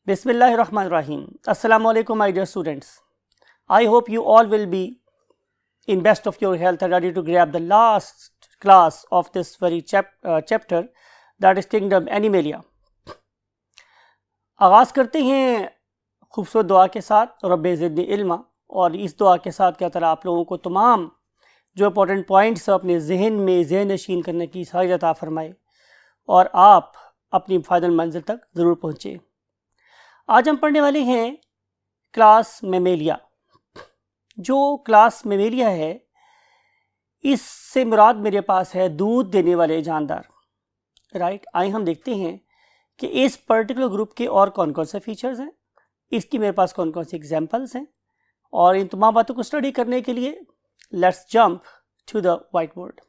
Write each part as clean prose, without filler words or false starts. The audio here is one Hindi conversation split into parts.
Bismillahirrahmanirrahim. Assalamu alaikum, my dear students. I hope you all will be in best of your health and ready to grab the last class of this very chapter, that is Kingdom Animalia. आगाज़ करते हैं खूबसूरत दुआ के साथ, रब्बे ज़िदनी इल्मा, और इस दुआ के साथ क्या तरह आप लोगों को तमाम जो इंपॉर्टेंट पॉइंट्स अपने जहन में ज़हन नशीन करने की सारी अता फरमाए और आप अपनी फाइनल मंजिल तक ज़रूर पहुँचे। आज हम पढ़ने वाले हैं क्लास मैमेलिया। जो क्लास मैमेलिया है, इससे मुराद मेरे पास है दूध देने वाले जानदार। राइट, आइए हम देखते हैं कि इस पर्टिकुलर ग्रुप के और कौन कौन से फीचर्स हैं, इसकी मेरे पास कौन कौन से एग्जांपल्स हैं, और इन तमाम बातों को स्टडी करने के लिए let's jump to the whiteboard.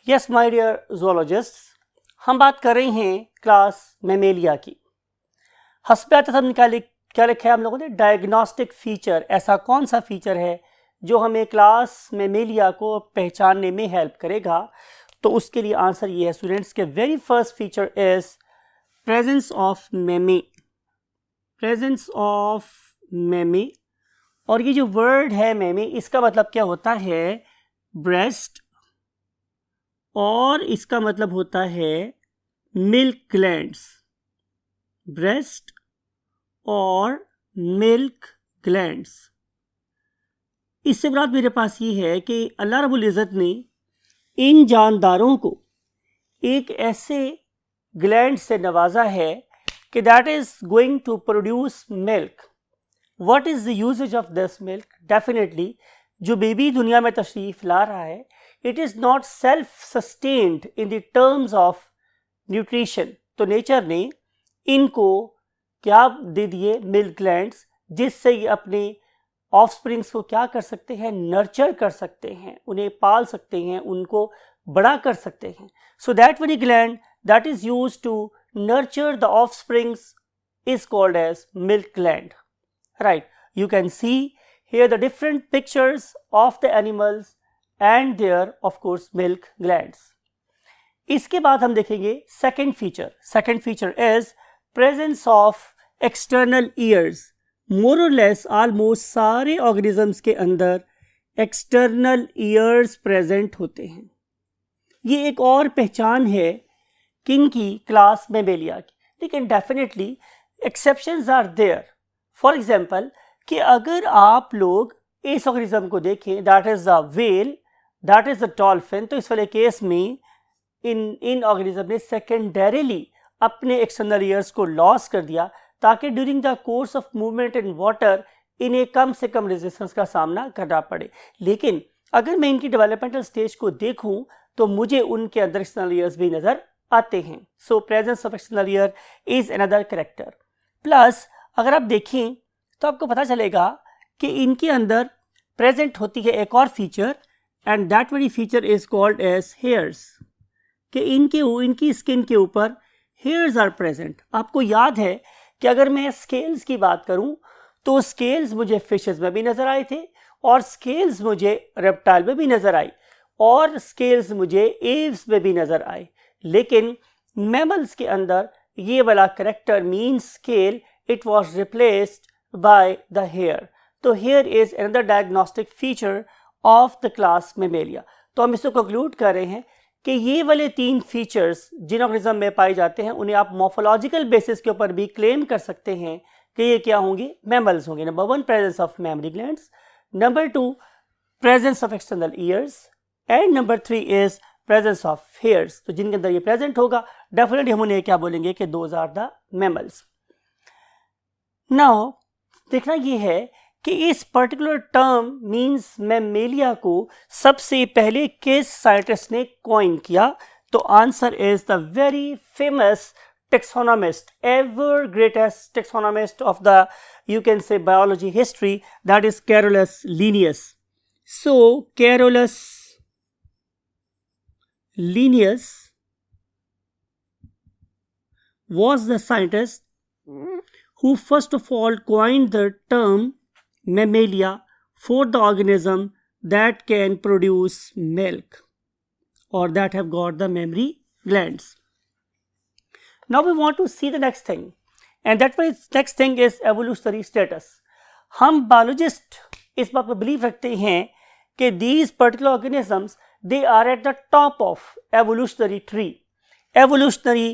Yes my dear zoologists, हम बात कर रहे हैं क्लास मैमेलिया की। हस्बियात हमने क्या लिखा है हम लोगों ने? Diagnostic feature. ऐसा कौन सा फीचर है जो हमें क्लास मैमेलिया को पहचानने में हेल्प करेगा? तो उसके लिए आंसर ये है स्टूडेंट्स के very first feature is presence of mammae. Presence of mammae, और ये जो वर्ड है मेमे, इसका मतलब क्या होता है? ब्रेस्ट, और इसका मतलब होता है मिल्क ग्लैंड्स। ब्रेस्ट और मिल्क ग्लैंड्स। इससे मुराद मेरे पास ये है कि अल्लाह रब्बुल इज़्ज़त ने इन जानदारों को एक ऐसे ग्लैंड से नवाजा है कि that is going to produce milk. What is the usages of this milk? Definitely जो बेबी दुनिया में तशरीफ ला रहा है, it is not self sustained in the terms of nutrition. तो नेचर ने इनको क्या दे दिए? मिल्क ग्लैंड्स, जिससे ये अपने ऑफस्प्रिंग्स को क्या कर सकते हैं? नर्चर कर सकते हैं, उन्हें पाल सकते हैं, उनको बड़ा कर सकते हैं। So that very gland that is used to nurture the offsprings is called as milk gland. Right, you can see here the different pictures of the animals and their of course milk glands. इसके बाद हम देखेंगे second feature. Second feature is presence of external ears. More और लेस ऑलमोस्ट सारे ऑर्गेनिजम्स के अंदर एक्सटर्नल ईयर्स प्रेजेंट होते हैं। ये एक और पहचान है किंग की? क्लास मैमेलिया की। लेकिन definitely exceptions are there. For example कि अगर आप लोग इस ऑर्गेनिज्म को देखें, that is the whale, that is the dolphin, तो इस वाले केस में इन ऑर्गेनिज्म ने सेकेंडरीली अपने एक्सटर्नल ईयर्स को लॉस कर दिया, ताकि during the course of movement in water इन्हें कम से कम रेजिस्टेंस का सामना करना पड़े। लेकिन अगर मैं इनकी डेवलपमेंटल स्टेज को देखूं तो मुझे उनके अंदर एक्सटर्नल ईयर्स भी नजर आते हैं। So presence of external ear is another character. Plus अगर आप देखें तो आपको पता चलेगा कि इनके अंदर प्रेजेंट होती है एक और feature, and that very feature is called as hairs. कि इनकी स्किन के ऊपर हेयर्स आर प्रेजेंट। आपको याद है कि अगर मैं स्केल्स की बात करूं तो स्केल्स मुझे फिशेस में भी नजर आए थे, और स्केल्स मुझे रेप्टाइल में भी नजर आई, और स्केल्स मुझे एव्स में भी नजर आए। लेकिन मैमल्स के अंदर ये वाला character mean scale, it was replaced by the hair. तो hair is another diagnostic feature of the class Mammalia. तो हम इसको कंक्लूड कर रहे हैं कि ये वाले तीन फीचर्स जिन ऑर्गेनिज्म में पाए जाते हैं, उन्हें आप मॉर्फोलॉजिकल बेसिस के ऊपर भी क्लेम कर सकते हैं कि ये क्या होंगे? मैमल्स होंगे। Number 1 presence of memory glands, number 2 presence of external years, and number 3 is presence of hairs. तो जिनके अंदर ये प्रेजेंट होगा, डेफिनेटली हम उन्हें क्या बोलेंगे कि those are the mammals. Now देखना ये है कि इस पर्टिकुलर टर्म मींस मैमेलिया को सबसे पहले किस साइंटिस्ट ने कॉइन किया? तो answer is the very famous taxonomist, ever greatest taxonomist of the, you can say, biology history, that is Carolus Linnaeus. So Carolus Linnaeus was the scientist who first of all coined the term mammalia for the organism that can produce milk. or that have got the mammary glands. Now we want to see the next thing, and that next thing is evolutionary status. हम biologist इस बात पर believe रखते हैं कि these particular organisms they are at the top of evolutionary tree, evolutionary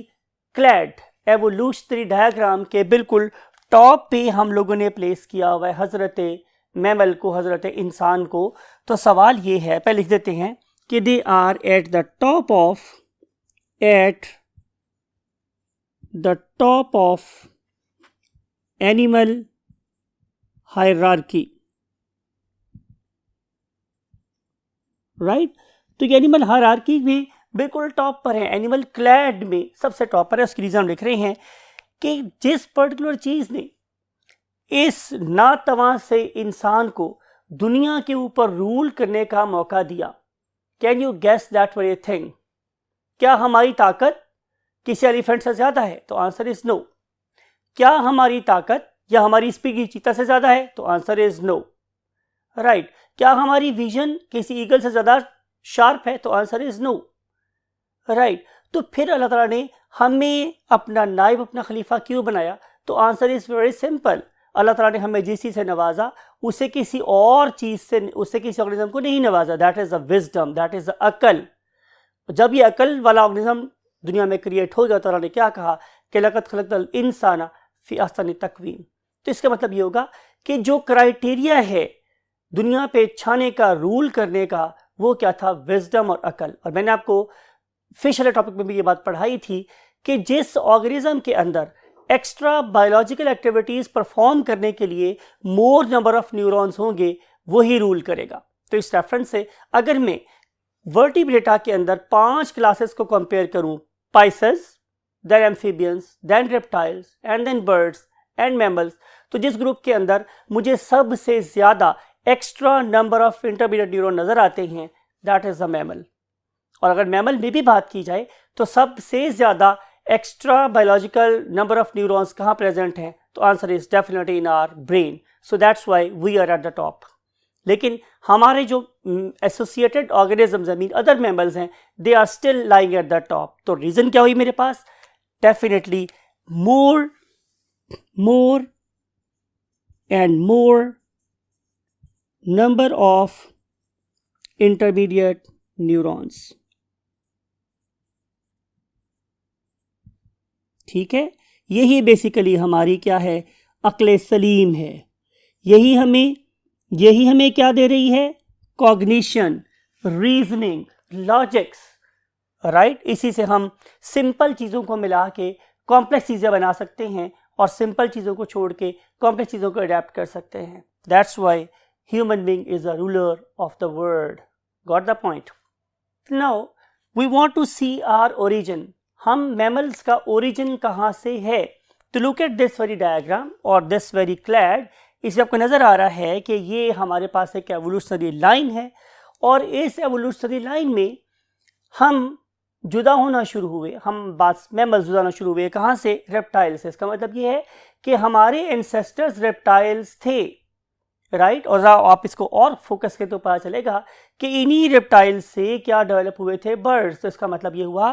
clade, evolutionary diagram के बिल्कुल टॉप पे हम लोगों ने प्लेस किया हुआ है हजरत मैमल को, हजरत इंसान को. तो सवाल ये है, पहले लिख देते हैं कि they are at the top of animal hierarchy, right. तो ये एनिमल हायरार्की में बिल्कुल टॉप पर है, एनिमल क्लैड में सबसे टॉप पर है. उसकी रीजन हम लिख रहे हैं कि जिस पर्टिकुलर चीज ने इस नातवा से इंसान को दुनिया के ऊपर रूल करने का मौका दिया. Can you guess that very thing? क्या हमारी ताकत किसी एलिफेंट से ज्यादा है? तो आंसर इज नो. क्या हमारी ताकत या हमारी स्पीड चीता से ज्यादा है? तो आंसर इज नो, राइट. क्या हमारी विजन किसी ईगल से ज्यादा शार्प है? तो आंसर इज नो, राइट. तो फिर अल्लाह ताला ने हमें अपना नाइब, अपना खलीफा क्यों बनाया? तो आंसर इज वेरी सिंपल. अल्लाह ताला ने हमें जिस चीज़ से नवाजा उसे किसी और चीज़ से, उससे किसी ऑर्गेनिज्म को नहीं नवाजा. That is a wisdom, that is अकल. जब ये अकल वाला ऑर्गेनिज्म दुनिया में क्रिएट हो गया तो अल्लाह ने क्या कहा कि लक़द खलक़ल इंसान फ़ी अहसनि तक़वीम. तो इसका मतलब ये होगा कि जो क्राइटेरिया है दुनिया पे छाने का, रूल करने का, वो क्या था? विजडम और अकल. और मैंने आपको फिश वाले टॉपिक में भी ये बात पढ़ाई थी कि जिस ऑर्गेनिज्म के अंदर एक्स्ट्रा बायोलॉजिकल एक्टिविटीज परफॉर्म करने के लिए मोर नंबर ऑफ न्यूरॉन्स होंगे वही रूल करेगा. तो इस रेफरेंस से अगर मैं वर्टिब्रेटा के अंदर 5 क्लासेस को कंपेयर करूं, pisces, then amphibians, then reptiles and then birds and mammals, तो जिस ग्रुप के अंदर मुझे सबसे ज्यादा extra number of intermediate neuron नजर आते हैं, दैट इज अ मैमल. और अगर मैमल में भी बात की जाए तो सबसे ज्यादा extra biological number of neurons कहाँ प्रेजेंट हैं? तो answer is definitely in our brain. So that's why we are at the top. लेकिन हमारे जो associated organisms I mean other mammals हैं, they are still lying at the top. तो रीजन क्या हुई मेरे पास? Definitely more and more number of intermediate neurons. ठीक है, यही बेसिकली हमारी क्या है? अक्ल सलीम है. यही हमें क्या दे रही है? Cognition, reasoning, logics, right. इसी से हम सिंपल चीज़ों को मिला के कॉम्प्लेक्स चीज़ें बना सकते हैं और सिंपल चीज़ों को छोड़ के कॉम्प्लेक्स चीज़ों को अडेप्ट कर सकते हैं. That's why human being is a ruler of the world. Got the point? Now we want to see our origin. हम मैमल्स का ओरिजिन कहाँ से है? तो look at this very diagram और दिस वेरी क्लैड. इसमें आपको नज़र आ रहा है कि ये हमारे पास एक एवोल्यूशनरी लाइन है और इस एवोल्यूशनरी लाइन में हम जुदा होना शुरू हुए. हम बात मैमल्स जुदा होना शुरू हुए कहाँ से? रेप्टाइल से. इसका मतलब ये है कि हमारे एंसेस्टर्स रेप्टाइल्स थे, राइट. और आप इसको और फोकस करें तो पता चलेगा कि इन्हीं रेप्टाइल से क्या डेवलप हुए थे? बर्ड्स. तो इसका मतलब ये हुआ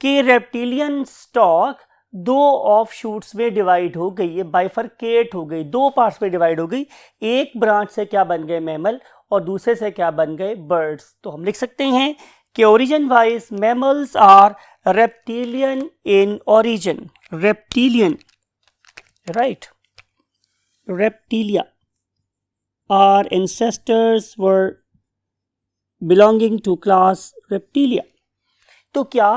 कि रेप्टिलियन स्टॉक 2 ऑफ शूट्स में डिवाइड हो गई, ये बाइफरकेट हो गई, 2 पार्ट्स में डिवाइड हो गई. एक ब्रांच से क्या बन गए? मैमल. और दूसरे से क्या बन गए? बर्ड्स. तो हम लिख सकते हैं कि origin wise mammals are reptilian in origin. Reptilian, right. Reptilia, our ancestors were belonging to class reptilia. तो क्या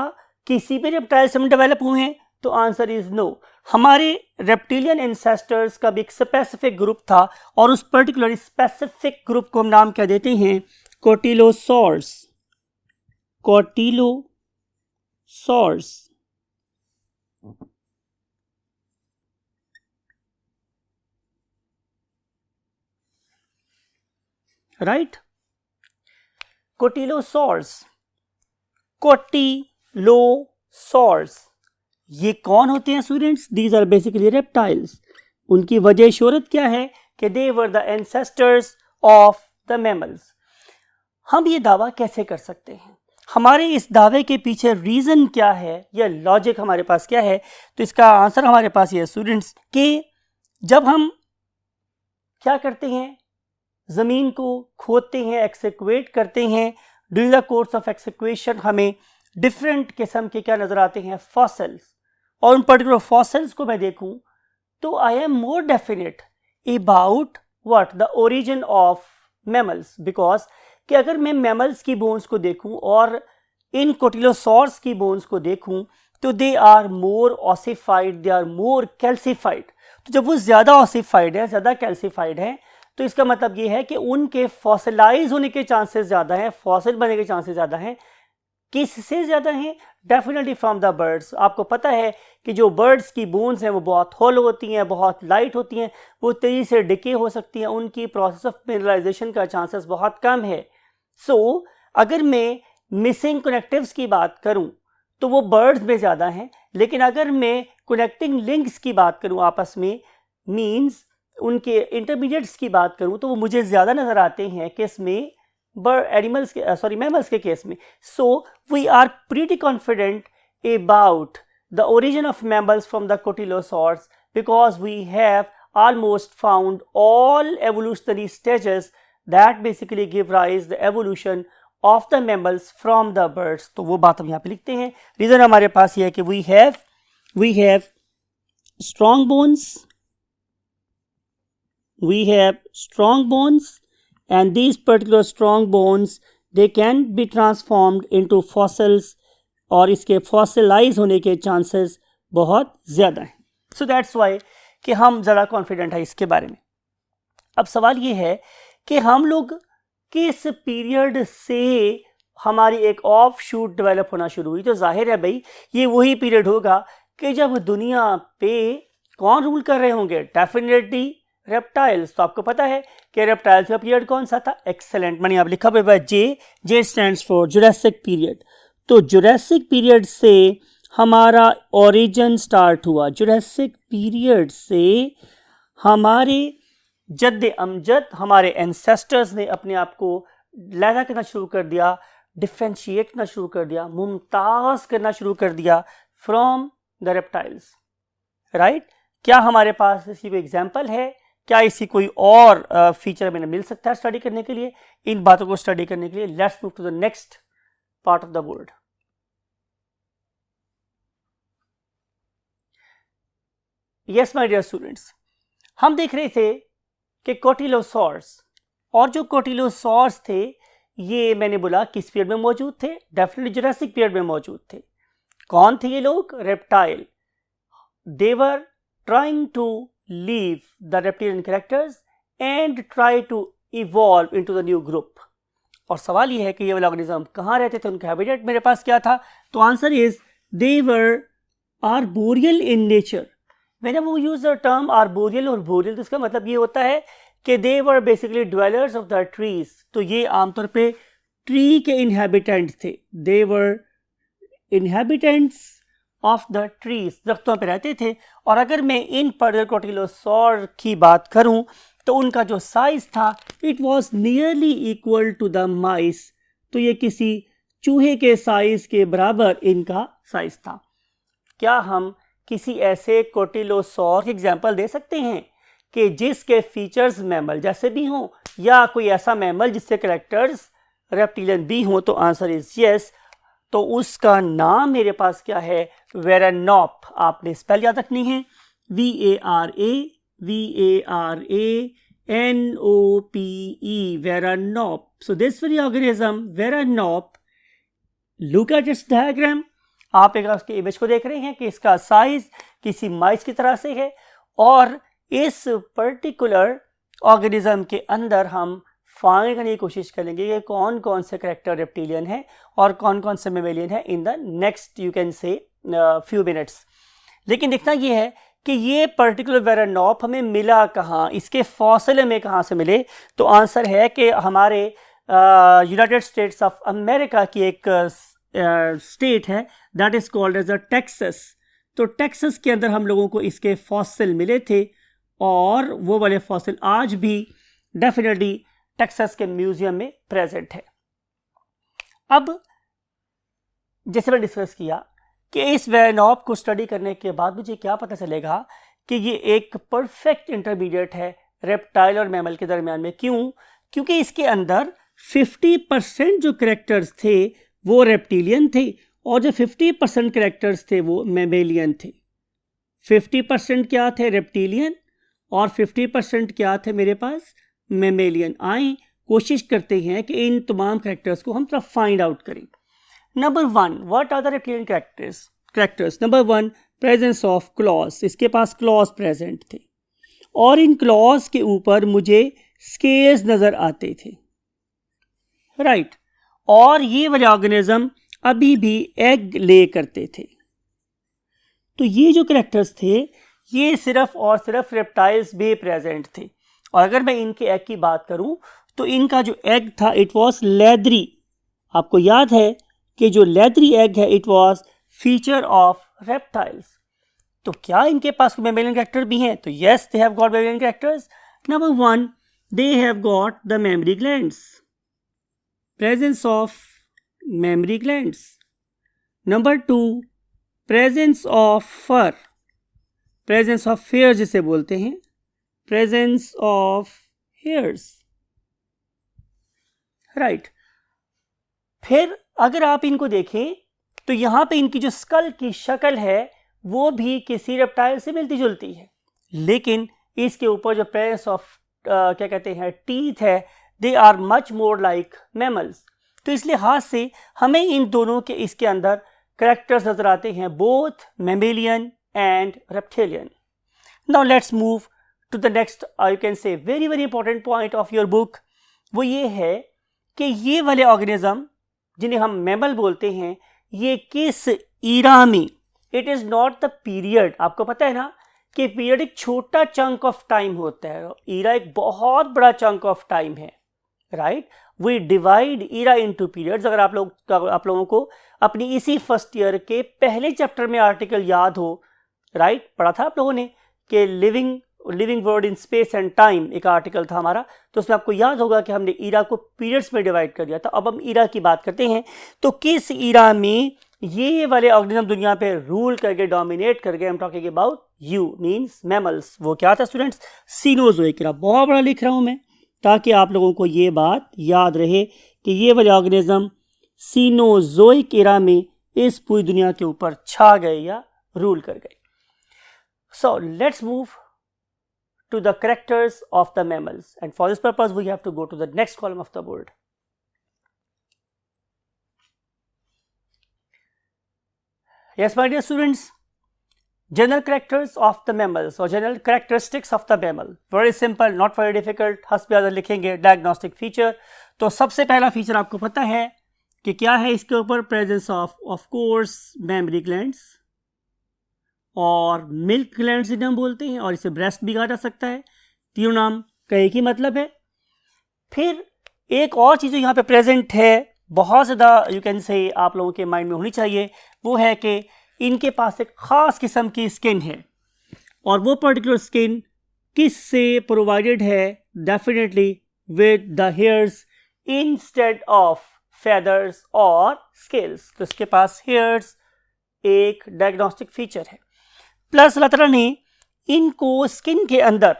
किसी भी रेप्टाइल से हम डेवलप हुए हैं? तो आंसर इज नो. हमारे रेप्टिलियन एंसेस्टर्स का भी एक स्पेसिफिक ग्रुप था और उस पर्टिकुलर स्पेसिफिक ग्रुप को हम नाम क्या देते हैं? कोटिलोसॉर्स. कोटिलोसॉर्स, राइट. कोटिलोसॉर्स, कोटिलोसॉर्स ये कौन होते हैं students? These are basically reptiles. उनकी वजह शोहरत क्या है? कि they were the ancestors of the mammals. हम ये दावा कैसे कर सकते हैं? हमारे इस दावे के पीछे रीज़न क्या है या लॉजिक हमारे पास क्या है? तो इसका आंसर हमारे पास ये है स्टूडेंट्स कि जब हम क्या करते हैं, ज़मीन को खोदते हैं, एक्सकेवेट करते हैं, during the course of excavation हमें डिफरेंट किस्म के क्या नज़र आते हैं, फॉसिल्स। और उन पर्टिकुलर फॉसिल्स को मैं देखूं तो I am more definite about what the origin of mammals, because कि अगर मैं मैमल्स की बोन्स को देखूं और इन कोटिलोसॉर्स की बोन्स को देखूं तो they are more ossified, they are more calcified. तो जब वो ज़्यादा ऑसिफाइड है, ज़्यादा कैल्सिफाइड है, तो इसका मतलब ये है कि उनके फॉसिलाइज होने के चांसेस ज़्यादा हैं, फॉसिल बनने के चांसेस ज़्यादा हैं। किससे ज़्यादा हैं? Definitely from the birds. आपको पता है कि जो बर्ड्स की बोन्स हैं वो बहुत होलो होती हैं, बहुत लाइट होती हैं, वो तेज़ी से डिके हो सकती हैं, उनकी प्रोसेस ऑफ मिनरलाइजेशन का चांसेस बहुत कम है। सो अगर मैं मिसिंग कनेक्टिव्स की बात करूं तो वो बर्ड्स में ज़्यादा हैं, लेकिन अगर मैं कनेक्टिंग लिंक्स की बात करूं आपस में, मीन्स उनके इंटरमीडिएट्स की बात करूं, तो वो मुझे ज़्यादा नज़र आते हैं किसमें, मैमल्स के केस में। So we are pretty confident about the origin of mammals from the cotylosaurs because we have almost found all evolutionary stages that basically give rise the evolution of the mammals from the birds। तो वो बात हम यहाँ पे लिखते हैं। रीज़न हमारे पास ये है कि we have strong bones and these particular strong bones they can be transformed into fossils और इसके फॉसिलाइज होने के चांसेस बहुत ज़्यादा हैं। सो दैट्स वाई कि हम ज़्यादा कॉन्फिडेंट है इसके बारे में। अब सवाल ये है कि हम लोग किस पीरियड से हमारी एक ऑफ शूट डेवलप होना शुरू हुई। तो जाहिर है भाई ये वही पीरियड होगा कि जब दुनिया पे कौन रूल कर रहे होंगे, डेफिनेटली रेप्टाइल्स। तो आपको पता है कि रेप्टाइल्स का पीरियड कौन सा था? एक्सेलेंट, मैंने यहाँ लिखा हुआ है जे स्टैंड्स फॉर जुरासिक पीरियड। तो जुरासिक पीरियड से हमारा ओरिजिन स्टार्ट हुआ। जुरासिक पीरियड से हमारे जद्द अमजद, हमारे एंसेस्टर्स ने अपने आप को लैदा करना शुरू कर दिया, डिफ्रेंशिएट करना शुरू कर दिया, मुमताज़ करना शुरू कर दिया फ्रॉम द रेप्टाइल्स, राइट। क्या हमारे पास इसी कोई एग्जाम्पल है? क्या इसी कोई और फीचर हमें मिल सकता है स्टडी करने के लिए? इन बातों को स्टडी करने के लिए let's move to the next part of the board. Yes my dear students, हम देख रहे थे कि कोटिलोसॉर्स, और जो कोटिलोसॉर्स थे ये मैंने बोला किस पीरियड में मौजूद थे? डेफिनेटली जुरासिक पीरियड में मौजूद थे। कौन थे ये लोग? Reptile. They were trying to leave the reptilian characters and try to evolve into the new group. और सवाल ये है कि ये वाले ऑर्गेनिज्म कहाँ रहते थे, उनका हैबिटेट मेरे पास क्या था? तो answer is they were arboreal in nature. Whenever we use the term arboreal और boreal, तो इसका मतलब ये होता है कि they were basically dwellers of the trees। तो ये आमतौर पे ट्री के inhabitants थे। They were inhabitants of the trees, दरख्तों पे रहते थे। और अगर मैं इन पर्टिकुलर कोटिलोसॉर की बात करूं तो उनका जो साइज था it was nearly equal to the mice। तो ये किसी चूहे के साइज के बराबर इनका साइज था। क्या हम किसी ऐसे कोटिलोसॉर की एग्जाम्पल दे सकते हैं कि जिसके फीचर्स मैमल जैसे भी हों, या कोई ऐसा मैमल जिससे कैरेक्टर्स रेप्टिलियन भी हों? तो आंसर इज यस। तो उसका नाम मेरे पास क्या है? वेरानॉप। आपने स्पेल याद रखनी है, VARANOPE, varanope. So this very organism varanope, look at its diagram. आप एक उसके इमेज को देख रहे हैं कि इसका साइज किसी माइस की तरह से है, और इस पर्टिकुलर ऑर्गेनिज्म के अंदर हम फाइंड करने की कोशिश करेंगे कि कौन कौन से कैरेक्टर रेप्टिलियन है और कौन कौन से मेमेलियन है in the next you can से फ्यू मिनट्स। लेकिन देखना ये है कि ये पर्टिकुलर वेरानॉप हमें मिला कहाँ, इसके फॉसिल हमें कहाँ से मिले? तो आंसर है कि हमारे यूनाइटेड स्टेट्स ऑफ अमेरिका की एक स्टेट है that is called as a Texas. तो टेक्सास के अंदर हम लोगों को इसके फॉसिल मिले थे, और वो वाले फॉसिल आज भी डेफिनेटली टेक्सास के म्यूजियम में प्रेजेंट है। अब जैसे मैंने डिस्कस किया कि इस वेनॉप को स्टडी करने के बाद मुझे क्या पता चलेगा कि ये एक परफेक्ट इंटरमीडिएट है रेप्टाइल और मैमल के दरमियान में। क्यों? क्योंकि इसके अंदर 50% जो कैरेक्टर्स थे वो रेप्टिलियन थे और जो 50% कैरेक्टर्स थे वो मैमेलियन थे। 50% क्या थे? रेप्टिलियन, और 50% क्या थे मेरे पास? मैमेलियन। आए कोशिश करते हैं कि इन तमाम कैरेक्टर्स को हम थोड़ा फाइंड आउट करें। Number 1, what are the reptilian characters? Number 1, presence of claws. इसके पास क्लॉज प्रेजेंट थे और इन क्लॉज के ऊपर मुझे स्केल्स नजर आते थे, राइट। और ये वाले ऑर्गेनिज्म अभी भी एग ले करते थे। तो ये जो कैरेक्टर्स थे ये सिर्फ और सिर्फ रेप्टाइल्स में प्रेजेंट थे। और अगर मैं इनके एग की बात करूं तो इनका जो एग था इट वॉज लेदरी। आपको याद है कि जो लेदरी एग है it was feature of reptiles. तो क्या इनके पास मैमेलियन कैरेक्टर भी हैं? तो yes, they have got mammalian characters. Number 1, they have got the memory glands, presence of memory glands. Number 2, presence of fur, presence of hair जिसे बोलते हैं, प्रेजेंस ऑफ हेयर्स, राइट। फिर अगर आप इनको देखें तो यहां पे इनकी जो स्कल की शक्ल है वो भी किसी रेप्टाइल से मिलती जुलती है, लेकिन इसके ऊपर जो प्रेजेंस ऑफ क्या कहते हैं टीथ है, they are much more like mammals. तो इस लिहाज से हमें इन दोनों के इसके अंदर कैरेक्टर्स नजर आते हैं, both mammalian and reptilian. Now let's move to the next you can say very very important point of your book. वो ये है कि ये वाले ऑर्गेनिज्म जिन्हें हम मैमल बोलते हैं ये किस ईरा में, it is not the period. आपको पता है ना कि पीरियड एक छोटा चंक ऑफ टाइम होता है, ईरा एक बहुत बड़ा चंक ऑफ टाइम है, right. We divide era into periods. अगर आप लोगों को अपनी इसी फर्स्ट ईयर के पहले चैप्टर में आर्टिकल याद हो, राइट, पढ़ा था आप लोगों ने कि living word in space and time एक आर्टिकल था हमारा, तो उसमें आपको याद होगा कि हमने ईरा को पीरियड्स में डिवाइड कर दिया था। अब हम ईरा की बात करते हैं। तो किस ईरा में ये वाले ऑर्गेनिज्म दुनिया पे रूल करके डोमिनेट कर गए? आई am talking about you means mammals. वो क्या था स्टूडेंट्स? सीनोजोइक ईरा। बहुत बड़ा लिख रहा हूं मैं ताकि आप लोगों को ये बात याद रहे कि ये वाले ऑर्गेनिज्म सीनोजोइक ईरा में इस पूरी दुनिया के ऊपर छा गए या रूल कर गए। So let's move to the characters of the mammals, and for this purpose we have to go to the next column of the board. Yes my dear students, general characters of the mammals or general characteristics of the mammal, very simple, not very difficult। हंस पे ज़्यादा लिखेंगे। diagnostic feature, तो सबसे पहला फीचर आपको पता है कि क्या है इसके ऊपर? Presence of course mammary glands और मिल्क ग्लैंड्स जिन्हें हम बोलते हैं, और इसे ब्रेस्ट भी कहा जा सकता है। तीनों नाम का एक ही मतलब है। फिर एक और चीज़ जो यहाँ पे प्रेजेंट है बहुत ज़्यादा यू कैन से आप लोगों के माइंड में होनी चाहिए, वो है कि इनके पास एक ख़ास किस्म की स्किन है, और वो पर्टिकुलर स्किन किससे प्रोवाइडेड है? Definitely with the hairs instead of feathers और स्केल्स। तो इसके पास हेयर्स एक डायग्नोस्टिक फीचर है। प्लस अल्लाह ताला ने इनको स्किन के अंदर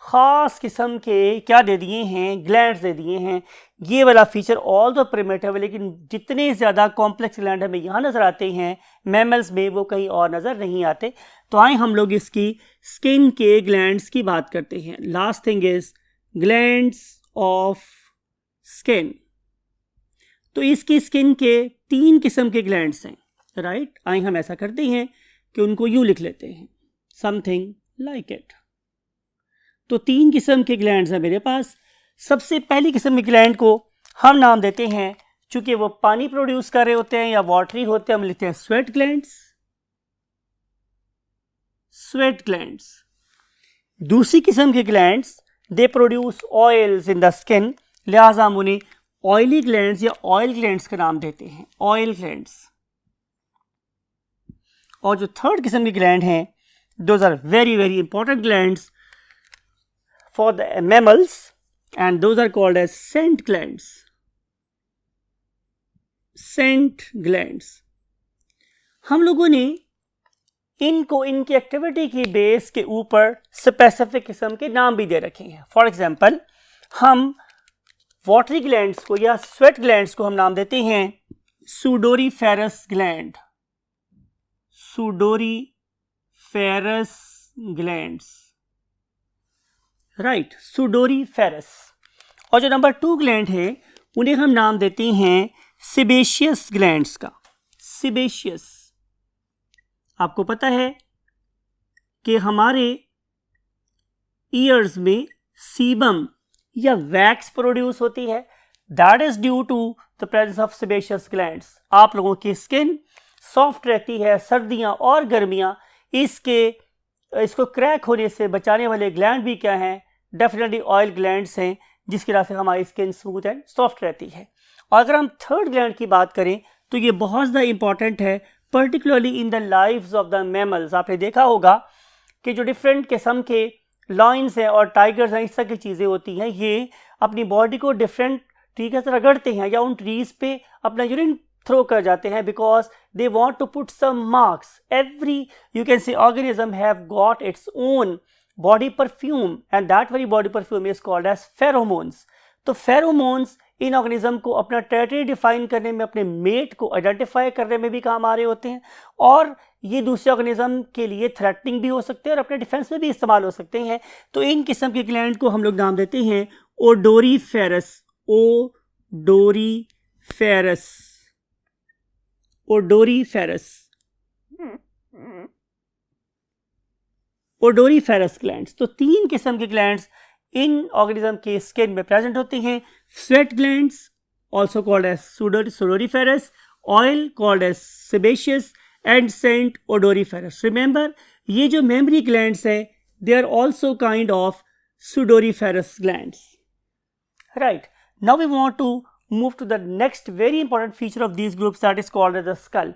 ख़ास किस्म के क्या दे दिए हैं? ग्लैंड्स दे दिए हैं। ये वाला फीचर ऑल द प्रिमिटिव है, लेकिन जितने ज़्यादा कॉम्प्लेक्स ग्लैंड हमें यहाँ नज़र आते हैं मैमल्स में वो कहीं और नज़र नहीं आते। तो आए हम लोग इसकी स्किन के ग्लैंड्स की बात करते हैं। Last thing is glands of skin. तो इसकी स्किन के 3 किस्म के ग्लैंड्स हैं, राइट। आए हम ऐसा करते हैं कि उनको यूं लिख लेते हैं, समथिंग लाइक इट। तो 3 किस्म के ग्लैंड्स हैं मेरे पास। सबसे पहली किस्म के ग्लैंड को हम नाम देते हैं, चूंकि वो पानी प्रोड्यूस कर रहे होते हैं या वाटरी होते हैं, हम लिखते हैं स्वेट ग्लैंड्स। Sweat glands. दूसरी किस्म के glands they produce oils in the skin, लिहाजा हम उन्हें ऑयली ग्लैंड्स या ऑयल ग्लैंड्स का नाम देते हैं, ऑयल ग्लैंड्स। और जो थर्ड किस्म के ग्लैंड हैं, those are very very important glands for the mammals, and those are called as scent glands. Scent glands. हम लोगों ने इनको इनकी एक्टिविटी की बेस के ऊपर स्पेसिफिक किस्म के नाम भी दे रखे हैं। फॉर एग्जांपल, हम वाटरी ग्लैंड्स को या स्वेट ग्लैंड्स को हम नाम देते हैं sudoriferous gland, sudoriferous glands, right, sudoriferous. और जो नंबर 2 ग्लैंड है उन्हें हम नाम देते हैं सेबेशियस ग्लैंड्स का। सेबेशियस, आपको पता है कि हमारे ईयर्स में सीबम या वैक्स प्रोड्यूस होती है, that is due to the presence of sebaceous glands. आप लोगों की स्किन सॉफ्ट रहती है, सर्दियां और गर्मियां इसको क्रैक होने से बचाने वाले ग्लैंड भी क्या हैं? डेफिनेटली ऑयल ग्लैंड्स हैं, जिसकी वजह से हमारी स्किन स्मूथ एंड सॉफ्ट रहती है। और अगर हम थर्ड ग्लैंड की बात करें तो ये बहुत ज़्यादा इंपॉर्टेंट है, particularly in the lives of the mammals. आपने देखा होगा कि जो डिफरेंट किस्म के लॉयंस हैं और टाइगर्स हैं, इस तरह की चीज़ें होती हैं, ये अपनी बॉडी को डिफरेंट तरीके से रगड़ते हैं या उन ट्रीज पे अपना यूरिन थ्रो कर जाते हैं, because they want to put some marks. Every you can say organism have got its own body perfume and that very body perfume is called as pheromones. तो फेरोमोन्स इन ऑर्गेनिज्म को अपना टेरिटरी डिफाइन करने में, अपने मेट को आइडेंटिफाई करने में भी काम आ रहे होते हैं, और ये दूसरे ऑर्गेनिज्म के लिए थ्रेटनिंग भी हो सकते हैं और अपने डिफेंस में भी इस्तेमाल हो सकते हैं। तो इन किस्म के ग्लैंड को हम लोग नाम देते हैं ओडोरीफेरस, ओडोरीफेरस, ओडोरीफेरस, ओडोरीफेरस ग्लैंड्स। तो 3 किस्म के ग्लैंड्स इन ऑर्गेनिज्म के स्किन में प्रेजेंट होते हैं। Sweat glands also called as sudoriferous, oil called as sebaceous and scent odoriferous. Remember, ये जो मेमरी ग्लैंड्स है they are also kind of sudoriferous glands, right. Now we want to move to the next very important feature of these groups, that is called as the skull.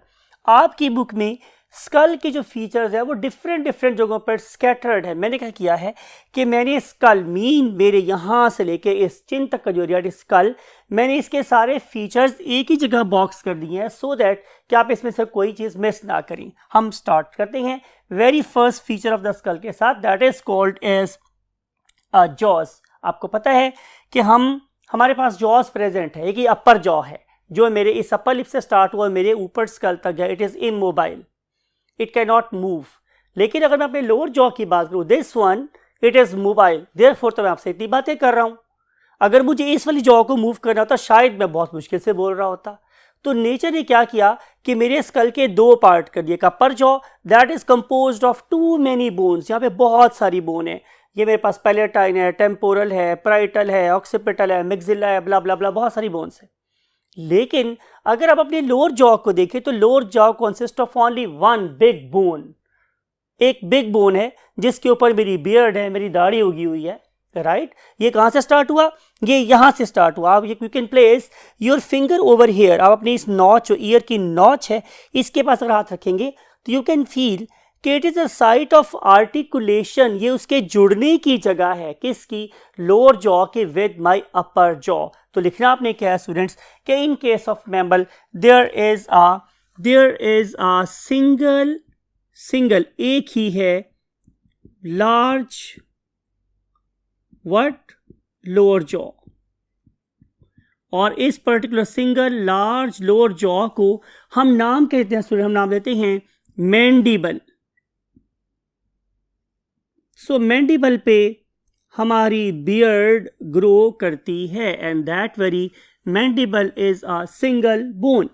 आपकी बुक में स्कल के जो फीचर्स है वो डिफरेंट जगहों पर स्कैटर्ड है। मैंने क्या किया है कि मैंने स्कल मेरे यहाँ से लेके इस चिन तक का जो एरिया स्कल, मैंने इसके सारे फीचर्स एक ही जगह बॉक्स कर दिए हैं, सो दैट कि आप इसमें से कोई चीज़ मिस ना करें। हम स्टार्ट करते हैं very first feature of the skull के साथ, that is called as jaws. आपको पता है कि हमारे पास जॉज प्रेजेंट है, एक अपर जॉ है जो मेरे इस अपर लिप से स्टार्ट हुआ मेरे ऊपर स्कल तक गया। It is immobile, it can not move. लेकिन अगर मैं अपने लोअर जॉ की बात करूं, this one it is mobile, therefore तो मैं आपसे इतनी बातें कर रहा हूं। अगर मुझे इस वाली जॉ को मूव करना होता शायद मैं बहुत मुश्किल से बोल रहा होता। तो नेचर ने क्या किया कि मेरे स्कल के 2 पार्ट कर दिए। Upper jaw that is composed of too many bones, यहाँ पे बहुत सारी बोन है। ये मेरे पास पैलेटाइन है, टेम्पोरल है, प्राइटल है, ऑक्सीपिटल है, मिक्सिला है, ब्ला ब्ला ब्ला, बहुत सारी बोन्स है। लेकिन अगर आप अपने लोअर जॉ को देखें तो lower jaw consist of only 1 big bone. एक बिग बोन है जिसके ऊपर मेरी बियर्ड है, मेरी दाढ़ी उगी हुई है, राइट। ये कहाँ से स्टार्ट हुआ? ये यहाँ से स्टार्ट हुआ। आप you can place your finger over here. आप अपनी इस नॉच, जो ईयर की नॉच है, इसके पास अगर हाथ रखेंगे तो यू कैन फील कि it is a site of articulation. ये उसके जुड़ने की जगह है, किसकी? लोअर जॉ के विद माय अपर जॉ। तो लिखना आपने क्या है स्टूडेंट्स कि in case of mammal there is a single एक ही है लार्ज लोअर जॉ, और इस particular single large lower jaw को हम नाम कहते हैं स्टूडेंट, हम नाम देते हैं मैंडिबल। सो मैंडिबल पे हमारी बियर्ड ग्रो करती है and that very mandible is a single bone.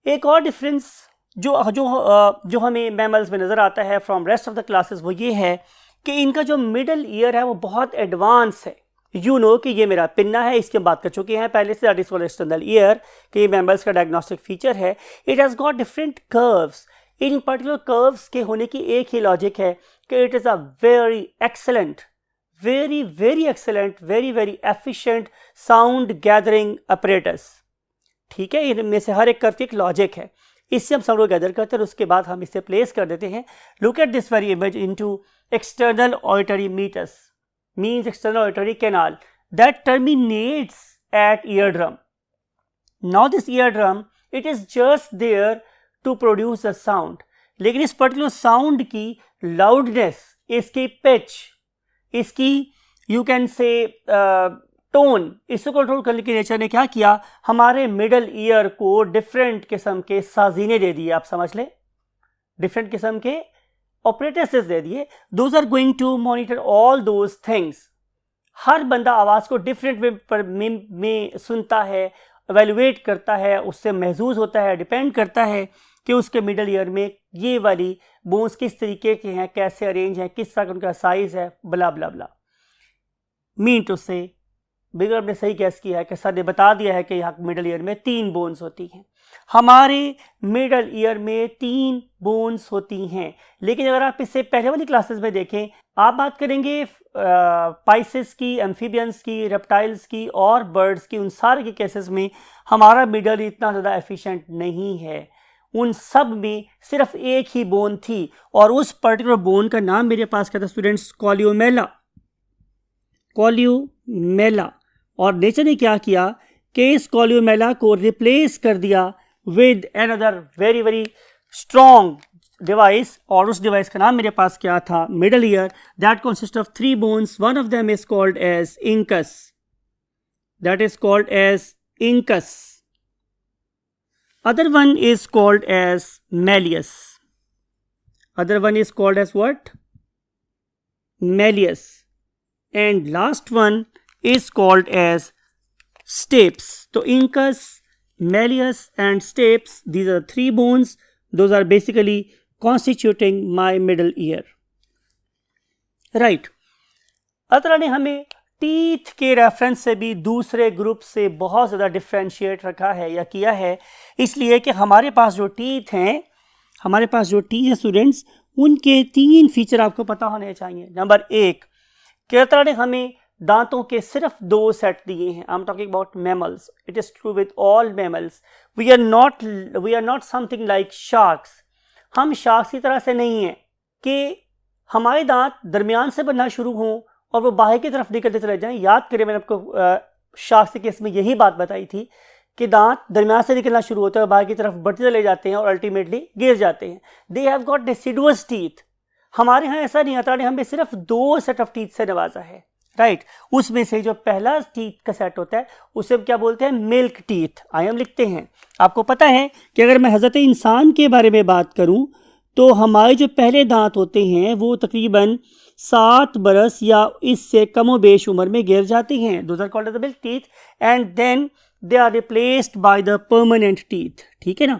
एक और डिफरेंस जो हमें मैमल्स में नज़र आता है from rest of the classes वो ये है कि इनका जो मिडल ईयर है वो बहुत एडवांस है। यू नो कि ये मेरा पिन्ना है, इसकी हम बात कर चुके हैं पहले से, that is called external ear, कि ये मैमल्स का डायग्नोस्टिक फीचर है। It has got different curves. In particular curves के होने की एक ही लॉजिक है कि it is a very excellent, very excellent, very efficient sound gathering apparatus. ठीक है, इनमें से हर एक कर्व की एक लॉजिक है, इससे हम साउंड को गैदर करते हैं और उसके बाद हम इसे प्लेस कर देते हैं। Look at this very image into external auditory meatus, means external auditory canal that terminates at eardrum. Now this eardrum, it is just there to produce the sound, लेकिन इस पर्टिकुलर साउंड की लाउडनेस, इसकी पिच, इसकी यू कैन से टोन, इसको कंट्रोल करने के नेचर ने क्या किया, हमारे मिडल ईयर को डिफरेंट किस्म के साजीने दे दिए, आप समझ लें, डिफरेंट किस्म के ऑपरेटर्स दे दिए। Those are going to monitor all those things. हर बंदा आवाज़ को डिफरेंट वे में सुनता है, एवेल्युएट करता है, उससे महसूस होता है, डिपेंड करता है कि उसके मिडल ईयर में ये वाली बोन्स किस तरीके के हैं, कैसे अरेंज हैं, किस तरह का उनका साइज है, ब्ला ब्ला ब्ला। मीन टू से बिगर ने सही गैस किया है कि सर ने बता दिया है कि यहाँ मिडल ईयर में 3 बोन्स होती हैं। हमारे मिडल ईयर में 3 बोन्स होती हैं, लेकिन अगर आप इससे पहले वाली क्लासेस में देखें, आप बात करेंगे पाइसेस की, एम्फीबियंस की, रेप्टाइल्स की और बर्ड्स की, उन सारे के केसेस में हमारा मिडल इतना ज़्यादा एफिशिएंट नहीं है। उन सब में सिर्फ एक ही बोन थी और उस पर्टिकुलर बोन का नाम मेरे पास क्या था स्टूडेंट्स, कॉलियोमेला। कॉलियोमेला। और नेचर ने क्या किया कि इस कॉलियोमेला को रिप्लेस कर दिया with another very very strong device, और उस डिवाइस का नाम मेरे पास क्या था, middle ear, that consist of 3 bones. One of them is called as incus, that is called as incus. Other one is called as malleus. Other one is called as what? Malleus. And last one is called as stapes. So incus, malleus and stapes, these are 3 bones. Those are basically constituting my middle ear. Right. अतरा ने हमें टीथ के रेफरेंस से भी दूसरे ग्रुप से बहुत ज़्यादा डिफ्रेंशिएट रखा है या किया है, इसलिए कि हमारे पास जो टीथ हैं, हमारे पास जो टीथ है स्टूडेंट्स, उनके 3 फीचर आपको पता होने चाहिए। नंबर 1, केतरा ने हमें दांतों के सिर्फ 2 सेट दिए हैं। I am talking about mammals, it is true with all mammals. We are not something like sharks. हम शार्क्स की तरह से नहीं हैं कि हमारे दांत दरमियान से बनना शुरू हों और वो बाहर की तरफ निकलते चले जाएं। याद करें, मैंने आपको शार्क के केस में यही बात बताई थी कि दांत दरमियान से निकलना शुरू होते हैं, बाहर की तरफ बढ़ते चले जाते हैं और अल्टीमेटली गिर जाते हैं। दे हैव गॉट डेसिडुअस टीथ। हमारे यहाँ ऐसा नहीं आता, हमें सिर्फ 2 सेट ऑफ टीथ से नवाजा है, राइट। उसमें से जो पहला टीथ का सेट होता है उसे क्या बोलते हैं, मिल्क टीथ। आई एम लिखते हैं। आपको पता है कि अगर मैं हज़रत इंसान के बारे में बात करूँ तो हमारे जो पहले दांत होते हैं वो तकरीबन 7 बरस या इससे कमो बेश उम्र में गिर जाती हैं। Those are called the milk teeth and then they are replaced by the permanent teeth. ठीक है ना।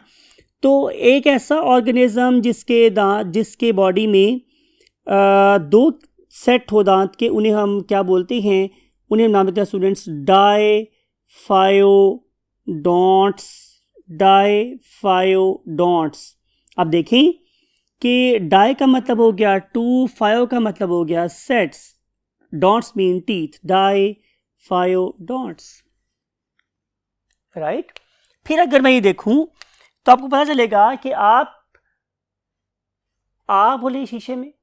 तो एक ऐसा ऑर्गेनिज्म जिसके बॉडी में 2 सेट हो दांत के, उन्हें हम क्या बोलते हैं, उन्हें नाम देते हैं स्टूडेंट्स डायफायोडोंट्स। डायफायोडोंट्स। अब देखें कि डाई का मतलब हो गया 2, फायो का मतलब हो गया sets, dots mean teeth, diphyodonts, right. फिर अगर मैं ये देखूं तो आपको पता चलेगा कि आप बोले शीशे में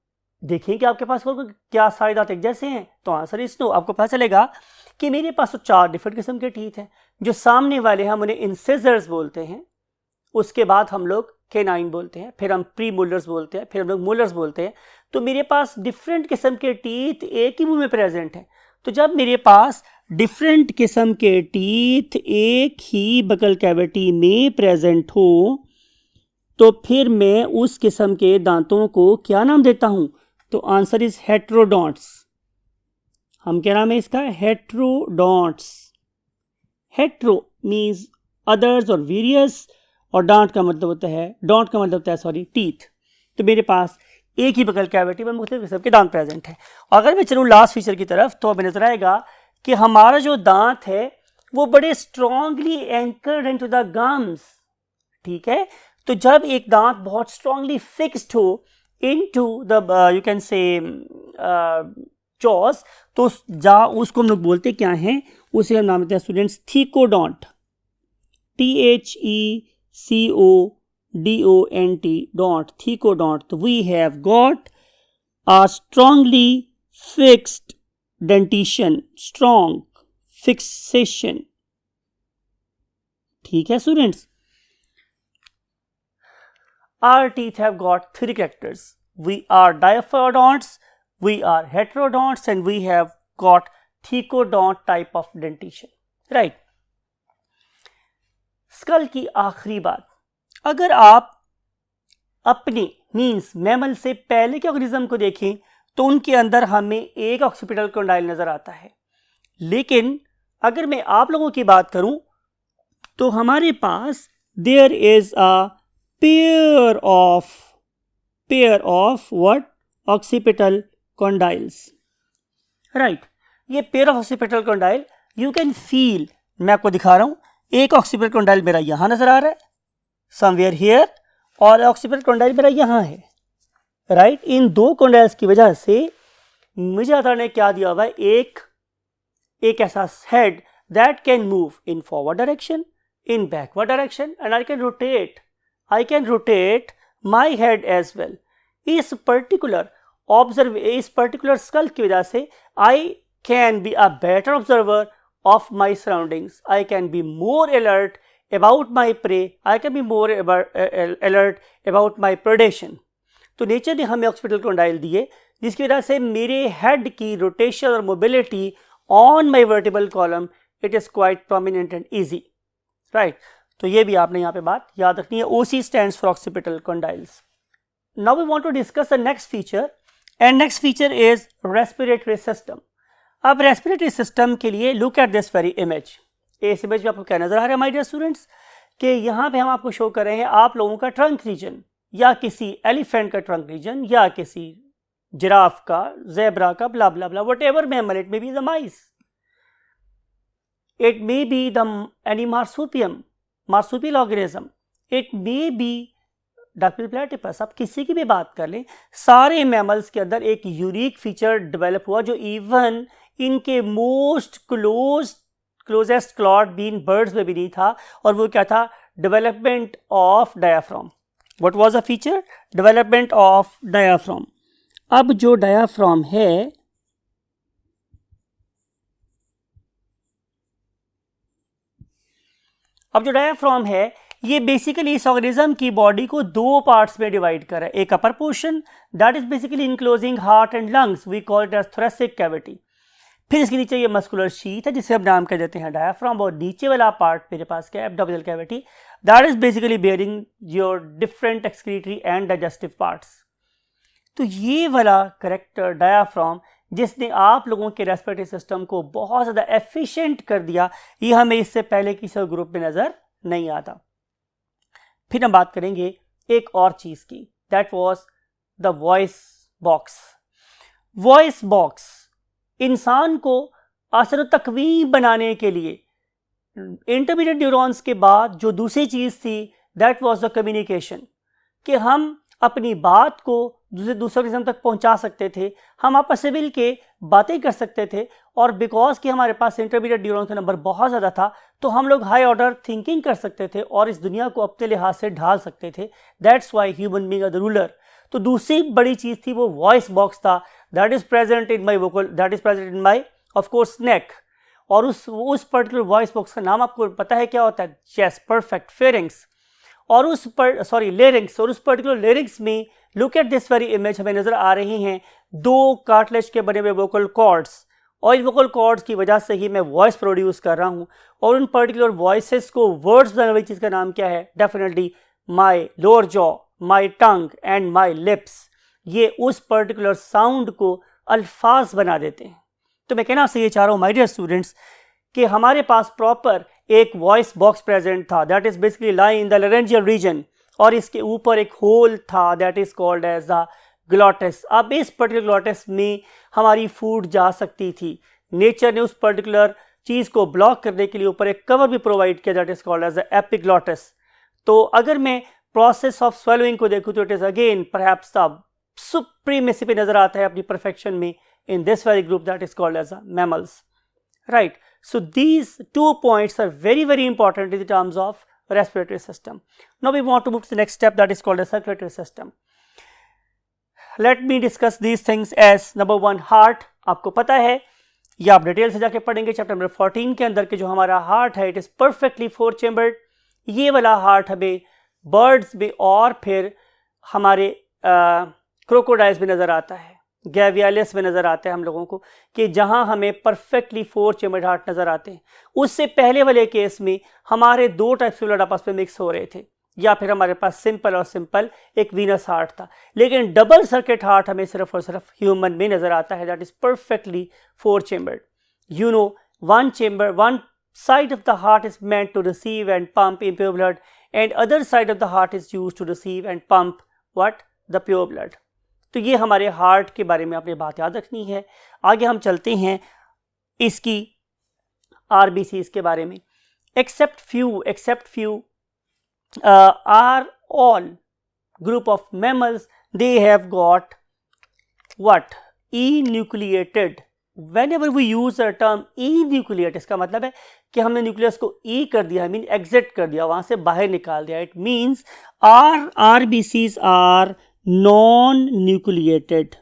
देखें कि आपके पास क्या सारे दांत एक जैसे हैं, तो आंसर इज नो। आपको पता चलेगा कि मेरे पास तो 4 डिफरेंट किस्म के टीथ हैं। जो सामने वाले हम उन्हें इंसिजर्स बोलते हैं, उसके बाद हम लोग केनाइन बोलते हैं, फिर हम प्री मोलर्स बोलते हैं, फिर हम लोग मोलर्स बोलते हैं। तो मेरे पास डिफरेंट किस्म के टीथ एक ही मुंह में प्रेजेंट हैं। तो जब मेरे पास डिफरेंट किस्म के टीथ एक ही बकल कैविटी में प्रेजेंट हो तो फिर मैं उस किस्म के दांतों को क्या नाम देता हूं, तो आंसर इज हेट्रोडोंट्स। हम क्या नाम है इसका, हेट्रोडोंट्स। हेट्रो मीन्स अदर्स और वेरियस, और डॉट का मतलब होता है टीथ। तो मेरे पास एक ही बकल कैविटी में मुख्तलिफ किस्म के दांत प्रेजेंट है। अगर मैं चलूँ लास्ट फीचर की तरफ तो हमें नजर आएगा कि हमारा जो दांत है वो बड़े strongly anchored into the gums. ठीक है। तो जब एक दांत बहुत स्ट्रांगली फिक्स्ड हो into the you can say jaws, तो उसको हम लोग बोलते क्या हैं, उसे हम नाम देते हैं students thecodont. THECODONT, dont, thecodont. तो we have got a strongly fixed dentition, strong fixation। ठीक है students. our teeth have got three characters. We are diaphodonts, we are heterodonts, and we have got thecodont type of dentition. Right. Skull की आखिरी बात, अगर आप अपने मीन्स मैमल से पहले के ऑर्गेनिज्म को देखें तो उनके अंदर हमें एक ऑक्सीपिटल कंडाइल नजर आता है, लेकिन अगर मैं आप लोगों की बात करूं तो हमारे पास there is a pair of what occipital condyles. Right, ये pair of occipital condyle you can feel, मैं आपको दिखा रहा हूं. एक ऑक्सीपिटल कंडाइल मेरा यहां नजर आ रहा है समवेयर हियर, और ऑक्सीपिटल कंडाइल मेरा यहां है. राइट, इन दो कंडाइल्स की वजह से मुझे अल्लाह ने क्या दिया हुआ है, एक ऐसा head that can move in forward direction, in backward direction, and I can rotate my head as well. इस पर्टिकुलर स्कल की वजह से I can be a better observer of my surroundings. I can be more alert about my prey. I can be more alert about my predation. तो नेचर ने हमें ऑक्सीपिटल कंडाइल दिए जिसकी वजह से मेरे हेड की रोटेशन और mobility on my vertebral column it is quite prominent and easy. Right, तो ये भी आपने यहाँ पे बात याद रखनी है. OC stands for occipital condyles. Now we want to discuss the next feature, and next feature is respiratory system. अब रेस्पिरेटरी सिस्टम के लिए look at this very image. इस इमेज में आपको क्या नजर आ रहा है माय डियर स्टूडेंट्स, कि यहाँ पे हम आपको शो कर रहे हैं आप लोगों का ट्रंक रीजन, या किसी एलिफेंट का ट्रंक रीजन, या किसी जिराफ का, ज़ेब्रा का, blah blah blah, whatever mammal, it may be the mice, it may be the any marsupial organism, it may be duckbill platypus. आप किसी की भी बात कर लें, सारे मैमल्स के अंदर एक यूनिक फीचर डेवलप हुआ जो इवन इनके most closest clawed been birds में भी नहीं था, और वो क्या था, development of diaphragm. What was the feature? Development of diaphragm. अब जो डायाफ्राम है, ये बेसिकली इस ऑर्गेनिज्म की बॉडी को दो पार्ट्स में डिवाइड कर रहा है. एक upper portion that is basically enclosing heart and lungs, we call it as thoracic cavity. फिर इसके नीचे ये मस्कुलर शीथ है जिसे हम नाम कह देते हैं डायाफ्राम, और नीचे वाला पार्ट मेरे पास क्या है, abdominal cavity, that is basically bearing your different excretory and digestive parts. तो ये वाला करेक्टर डायाफ्राम जिसने आप लोगों के रेस्पिरेटरी सिस्टम को बहुत ज़्यादा एफिशिएंट कर दिया, ये हमें इससे पहले किसी ग्रुप में नज़र नहीं आता. फिर हम बात करेंगे एक और चीज़ की, that was the voice box. Voice box इंसान को असर तकवीम बनाने के लिए इंटरमीडिएट न्यूरॉन्स के बाद जो दूसरी चीज़ थी दैट वाज द कम्युनिकेशन, कि हम अपनी बात को दूसरे किस्म तक पहुंचा सकते थे, हम आपस में मिल के बातें कर सकते थे, और बिकॉज कि हमारे पास इंटरमीडिएट न्यूरॉन का नंबर बहुत ज़्यादा था तो हम लोग हाई ऑर्डर थिंकिंग कर सकते थे और इस दुनिया को अपने लिहाज से ढाल सकते थे. That's why human being the ruler. तो दूसरी बड़ी चीज़ थी वो वॉइस बॉक्स था, that is present in my of course neck. और उस पर्टिकुलर वॉइस बॉक्स का नाम आपको पता है क्या होता है? Yes, perfect, pharynx. और लेरिंग्स. और उस पर्टिकुलर लेरिंग्स में look at this very image, हमें नजर आ रही हैं दो कार्टिलेज के बने हुए वोकल कॉर्ड्स, और इन वोकल कॉर्ड्स की वजह से ही मैं वॉइस प्रोड्यूस कर रहा हूँ. और उन पर्टिकुलर वॉइसेस को वर्ड्स बनाने वाली चीज़ का नाम क्या है? Definitely my lower jaw, my tongue and my lips. ये उस पर्टिकुलर साउंड को अल्फाज बना देते हैं. तो मैं कहना आपसे ये चाह रहा हूँ माय डियर स्टूडेंट्स कि हमारे पास प्रॉपर एक वॉइस बॉक्स प्रेजेंट था that is basically lie in the laryngeal region, और इसके ऊपर एक होल था that is called as the glottis. अब इस पर्टिकुलर ग्लॉटिस में हमारी फूड जा सकती थी. नेचर ने उस पर्टिकुलर चीज़ को ब्लॉक करने के लिए ऊपर एक कवर भी प्रोवाइड किया that is called as the epiglottis. तो अगर मैं प्रोसेस ऑफ स्वेलोइंग को देखूँ तो it is again perhaps the supremacy पे नजर आता है अपनी परफेक्शन में in this very group that is called as mammals, right? So these 2 points are very, very important in the terms of respiratory system. Now we want to move to the next step that is called a circulatory system. Let me discuss these things as number 1 heart. आपको पता है, ये आप डिटेल से जाके पढ़ेंगे चैप्टर नंबर 14 के अंदर कि जो हमारा हार्ट है इट इज़ परफेक्टली 4 चैम्बर्ड. ये वाला हार्ट हमें बर्ड्स में और फिर हमारे क्रोकोडाइल्स में नज़र आता है, गैवियालिस में नज़र आता है हम लोगों को, कि जहां हमें परफेक्टली 4 चेम्बर्ड हार्ट नज़र आते हैं। उससे पहले वाले केस में हमारे 2 टाइप्स ऑफ ब्लड आपस में मिक्स हो रहे थे, या फिर हमारे पास सिंपल और सिंपल एक वीनस हार्ट था। लेकिन डबल सर्किट हार्ट हमें सिर्फ और सिर्फ ह्यूमन में नज़र आता है, that is perfectly 4 chambered. You know, one side of the heart is meant to receive and pump impure blood, and other side of the heart is used to receive and pump what? The pure blood. तो ये हमारे हार्ट के बारे में आपने बात याद रखनी है। आगे हम चलते हैं इसकी RBCs के बारे में। except few are all group of mammals, they have got what? enucleated. Whenever we use the term enucleate, इसका मतलब है कि हमने न्यूक्लियस को ई कर दिया, मीन एग्जिट कर दिया, वहां से बाहर निकाल दिया। It means are RBCs are non nucleated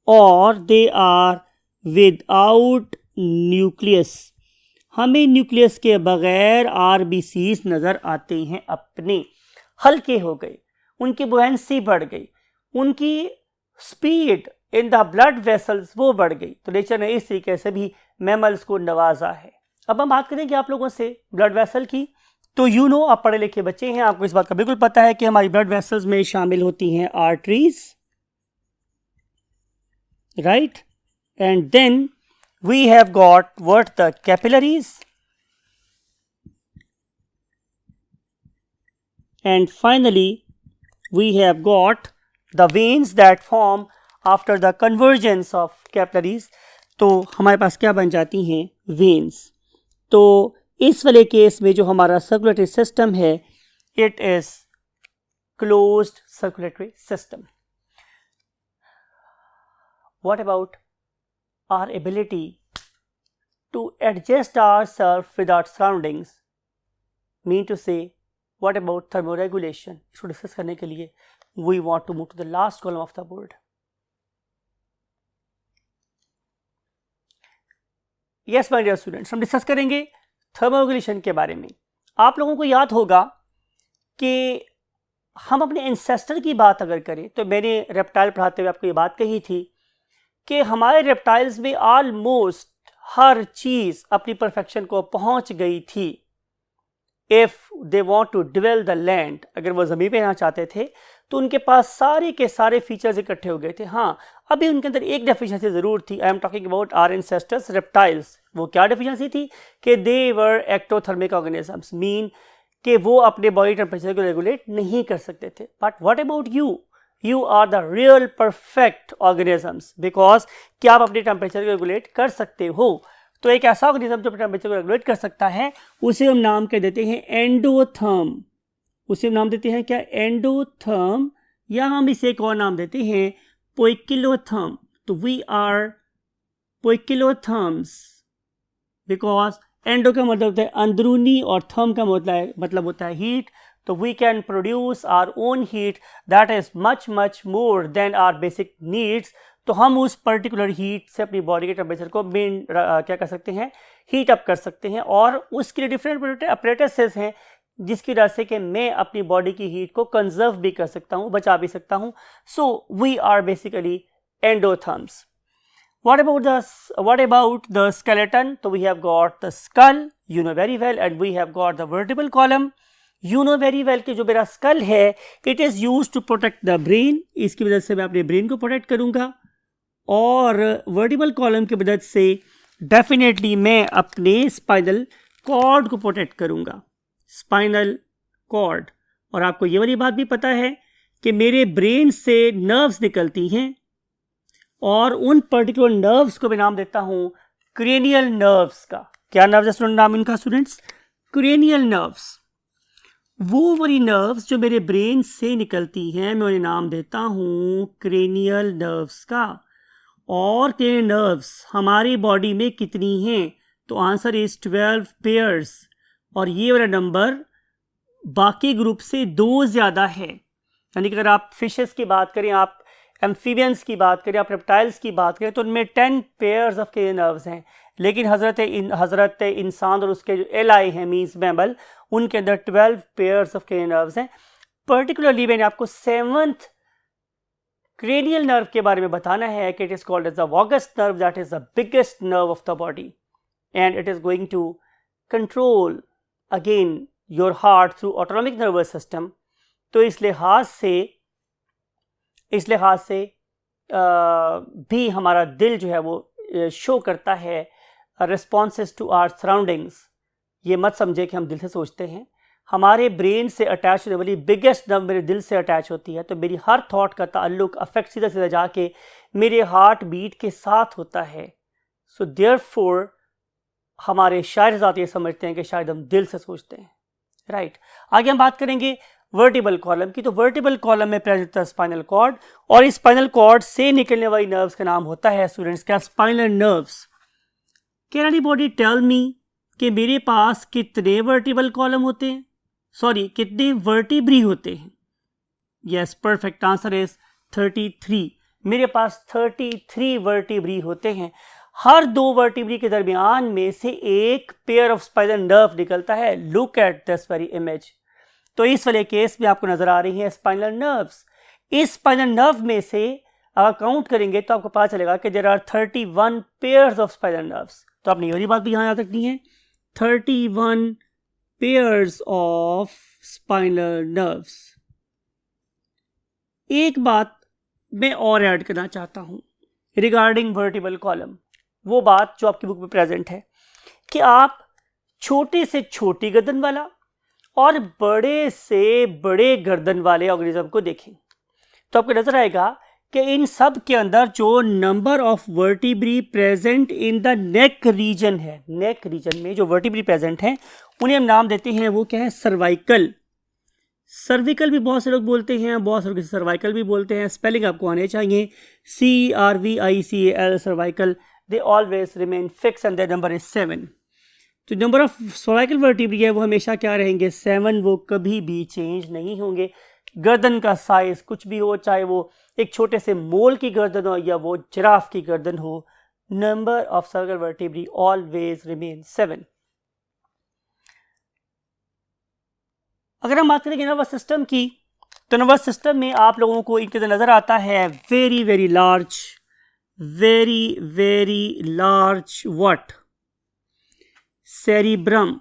और दे आर विदाउट न्यूक्लियस। हमें न्यूक्लियस के बगैर RBCs नजर आते हैं अपने। हल्के हो गए, उनकी बुहेंसी बढ़ गई, उनकी speed in the blood vessels वो बढ़ गई। तो नेचर ने इस तरीके से भी मैमल्स को नवाजा है। अब हम बात करेंगे आप लोगों से ब्लड वेसल की। तो यू नो, आप पढ़े लिखे बच्चे हैं, आपको इस बात का बिल्कुल पता है कि हमारी ब्लड वेसल्स में शामिल होती हैं arteries, right, and then we have got what? The capillaries, and finally we have got the veins that form after the convergence of capillaries। तो हमारे पास क्या बन जाती हैं? veins। तो इस वाले केस में जो हमारा सर्कुलेटरी सिस्टम है, it is closed circulatory system। What about our ability to adjust ourselves with our surroundings? Mean to say, what about thermoregulation? इसको डिस्कस करने के लिए we want to move to the last column of the board। Yes my dear students, हम डिस्कस करेंगे थर्मोरेगुलेशन के बारे में। आप लोगों को याद होगा कि हम अपने एंसेस्टर की बात अगर करें तो मैंने रेप्टाइल पढ़ाते हुए आपको ये बात कही थी कि हमारे रेप्टाइल्स में ऑलमोस्ट हर चीज अपनी परफेक्शन को पहुंच गई थी। If they want to dwell the land, अगर वो जमीन पे रहना चाहते थे तो उनके पास सारे के सारे फीचर्स इकट्ठे हो गए थे। हाँ, अभी उनके अंदर एक डेफिशिएंसी जरूर थी। I am talking about our ancestors reptiles. वो क्या डेफिशिएंसी थी? कि they were ectothermic organisms, mean कि वो अपने बॉडी टेम्परेचर को रेगुलेट नहीं कर सकते थे। But what about you? You are the real perfect organisms, because क्या आप अपने टेम्परेचर को रेगुलेट कर सकते हो। तो एक ऐसा ऑर्गेनिज्म जो टेम्परेचर को रेगुलेट कर सकता है उसे हम नाम कह देते हैं एंडोथर्म। उसे हम नाम देते हैं क्या? एंडोथर्म, या हम इसे एक और नाम देते हैं पोइकिलोथर्म। तो we are poikilotherms because endo का मतलब होता है अंदरूनी और थर्म का मतलब होता है हीट। तो we can produce our own heat that is much more than our basic needs. तो हम उस पर्टिकुलर हीट से अपनी बॉडी के टेम्परेचर को क्या कर सकते हैं? हीट अप कर सकते हैं। और उसके लिए डिफरेंट अपरेटसेस हैं जिसकी वजह से कि मैं अपनी बॉडी की हीट को कंजर्व भी कर सकता हूँ, बचा भी सकता हूँ। So we are basically endotherms. What about the skeleton? So we have got the skull, you know very well, and we have got the vertebral column. You know very well कि जो मेरा skull है, it is used to protect the brain। इसकी मदद से मैं अपने ब्रेन को प्रोटेक्ट करूँगा। और वर्टिबल कॉलम की मदद से डेफिनेटली मैं अपने स्पाइनल कॉर्ड को प्रोटेक्ट करूँगा, स्पाइनल कॉर्ड। और आपको ये वाली बात भी पता है कि मेरे ब्रेन से नर्व्स निकलती हैं और उन पर्टिकुलर नर्व्स को मैं नाम देता हूं क्रेनियल नर्व्स का। क्या नर्व्स है नाम इनका स्टूडेंट्स? Cranial nerves. वो वाली नर्व्स जो मेरे ब्रेन से निकलती हैं मैं उन्हें नाम देता हूं क्रेनियल नर्व्स का। और क्रेनियल नर्व्स हमारी बॉडी में कितनी हैं? तो आंसर इज 12 पेयर्स। और ये वाला नंबर बाकी ग्रुप से 2 ज़्यादा है। यानी कि अगर आप फिशेस की बात करें, आप एम्फीबियंस की बात करें, आप रेप्टाइल्स की बात करें, तो उनमें 10 पेयर्स ऑफ क्रेनियल नर्व्स हैं। लेकिन हज़रत इंसान और उसके जो एलाई हैं मीन्स मैमल, उनके अंदर 12 पेयर्स ऑफ क्रेनियल नर्व्स हैं। पर्टिकुलरली मैंने आपको 7th क्रेनियल नर्व के बारे में बताना है कि it is called as the vagus nerve, that is the biggest nerve of the body and it is going to control again your heart through autonomic nervous system. तो इस लिहाज से भी हमारा दिल जो है वो शो करता है रिस्पॉन्सेस टू आवर सराउंडिंग्स। ये मत समझे कि हम दिल से सोचते हैं, हमारे ब्रेन से अटैच होने वाली बिगेस्ट नर्व मेरे दिल से अटैच होती है, तो मेरी हर थॉट का ताल्लुक अफेक्ट सीधा सीधा जाके मेरे हार्ट बीट के साथ होता है। सो देयरफॉर हमारे शायर हज़रात ये समझते हैं कि शायद हम दिल से सोचते हैं, राइट। आगे हम बात करेंगे वर्टिबल कॉलम की। तो वर्टिबल कॉलम में प्रेजेंट होता है स्पाइनल कॉर्ड, और इस स्पाइनल कॉर्ड से निकलने वाली नर्व्स का नाम होता है स्टूडेंट्स क्या? Spinal nerves. Can anybody tell me कि मेरे पास कितने वर्टिबल कॉलम होते हैं, सॉरी कितने वर्टिब्री होते हैं? Yes, perfect answer is 33। मेरे पास 33 वर्टिब्री होते हैं। हर 2 वर्टिब्री के दरमियान में से एक पेयर ऑफ स्पाइनल नर्व निकलता है। Look at this very image. तो इस वाले केस में आपको नजर आ रही हैं स्पाइनल नर्व्स। इस स्पाइनल नर्व में से अगर काउंट करेंगे तो आपको पता चलेगा कि there are 31 pairs of spinal nerves. तो आपने ये बात भी यहाँ याद रखनी है, 31 पेयर्स ऑफ स्पाइनल नर्व्स। एक बात मैं और ऐड करना चाहता हूँ रिगार्डिंग वर्टिबल कॉलम, वो बात जो आपकी बुक में प्रेजेंट है कि आप छोटे से छोटी गर्दन वाला और बड़े से बड़े गर्दन वाले ऑर्गेनिज्म को देखें तो आपको नजर आएगा कि इन सब के अंदर जो number of vertebrae present in the neck region है, नेक रीजन में जो वर्टिब्री प्रेजेंट हैं उन्हें हम नाम देते हैं, वो क्या है? सर्वाइकल। सर्विकल भी बहुत से लोग बोलते हैं, बहुत से लोग सर्वाइकल भी बोलते हैं। स्पेलिंग आपको आने चाहिए, CRVICAL, cervical. They always remain fix and their number is 7। तो नंबर ऑफ सर्वाइकल वर्टिब्री है वो हमेशा क्या रहेंगे? 7। वो कभी भी चेंज नहीं होंगे। गर्दन का साइज कुछ भी हो, चाहे वो एक छोटे से मोल की गर्दन हो या वो जिराफ की गर्दन हो, number of cervical vertebrae always remain 7। अगर हम बात करेंगे नर्वस सिस्टम की, तो नर्वस सिस्टम में आप लोगों को इनके अंदर नजर आता है very very large what? Cerebrum,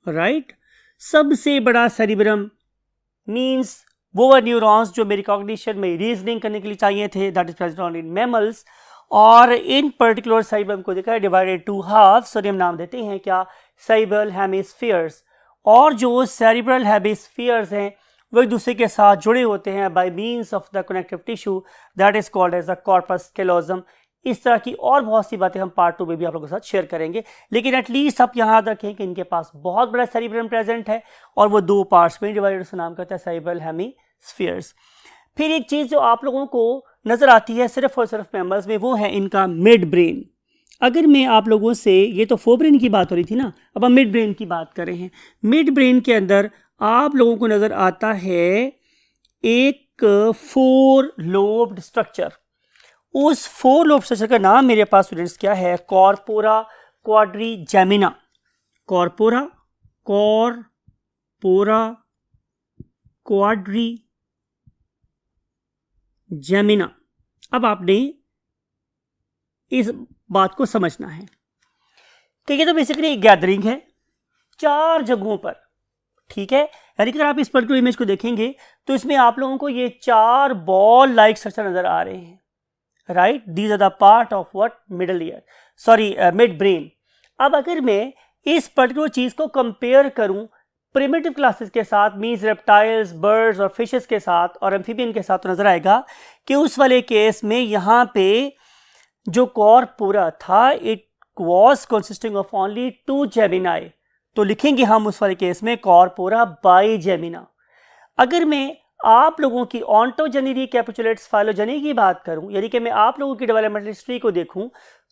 right. सबसे बड़ा सेरिब्रम मींस वो न्यूरॉन्स जो मेरी कॉग्निशन में रीजनिंग करने के लिए चाहिए थे, that is present only in mammals. और इन पर्टिकुलर सेरिब्रम को देखा है डिवाइडेड 2 हाफ्स, और हम नाम देते हैं क्या? Cerebral hemispheres. और जो सेरिब्रल हेमिस्फीयर्स हैं वो एक दूसरे के साथ जुड़े होते हैं by means of the connective tissue, that is called as the corpus callosum. इस तरह की और बहुत सी बातें हम पार्ट 2 में भी आप लोगों के साथ शेयर करेंगे, लेकिन एटलीस्ट आप यहाँ याद रखें कि इनके पास बहुत बड़ा सेरिब्रम प्रेजेंट है और वो 2 पार्ट्स में डिवाइडेड, उसका नाम करता है सेरिब्रल हेमिस्फीयर्स। फिर एक चीज़ जो आप लोगों को नज़र आती है सिर्फ और सिर्फ मैमल्स में, वो है इनका मिड ब्रेन। अगर मैं आप लोगों से, ये तो फोरब्रेन की बात हो रही थी ना, अब हम मिड ब्रेन की बात कर रहे हैं। मिड ब्रेन के अंदर आप लोगों को नज़र आता है एक 4 लोब्ड स्ट्रक्चर। उस 4 लोब स्ट्रक्चर का नाम मेरे पास स्टूडेंट्स क्या है? Corpora quadrigemina. Corpora quadrigemina. अब आपने इस बात को समझना है कि ये तो बेसिकली एक गैदरिंग है 4 जगहों पर, ठीक है। यानी कि अगर आप इस पर्टिकुलर इमेज को देखेंगे तो इसमें आप लोगों को ये 4 बॉल लाइक स्ट्रक्चर नजर आ रहे हैं, right. These are the part of what? Mid brain. अब अगर मैं इस पर्टिकुलर चीज को कंपेयर करूं प्रिमिटिव क्लासेस के साथ, मीन्स रेप्टाइल्स, बर्ड्स और फिशेस के साथ और एम्फीबियन के साथ, तो नजर आएगा कि उस वाले केस में यहाँ पे जो कॉर्पोरा था it was consisting of only 2 Gemini. तो लिखेंगे हम उस वाले केस में कॉर्पोरा बाइजेमिना। अगर मैं आप लोगों की ऑन्टोजेनी रिकैपिचुलेट्स फाइलोजेनी की बात करूं, यानी कि मैं आप लोगों की डेवलपमेंटल हिस्ट्री को देखूं,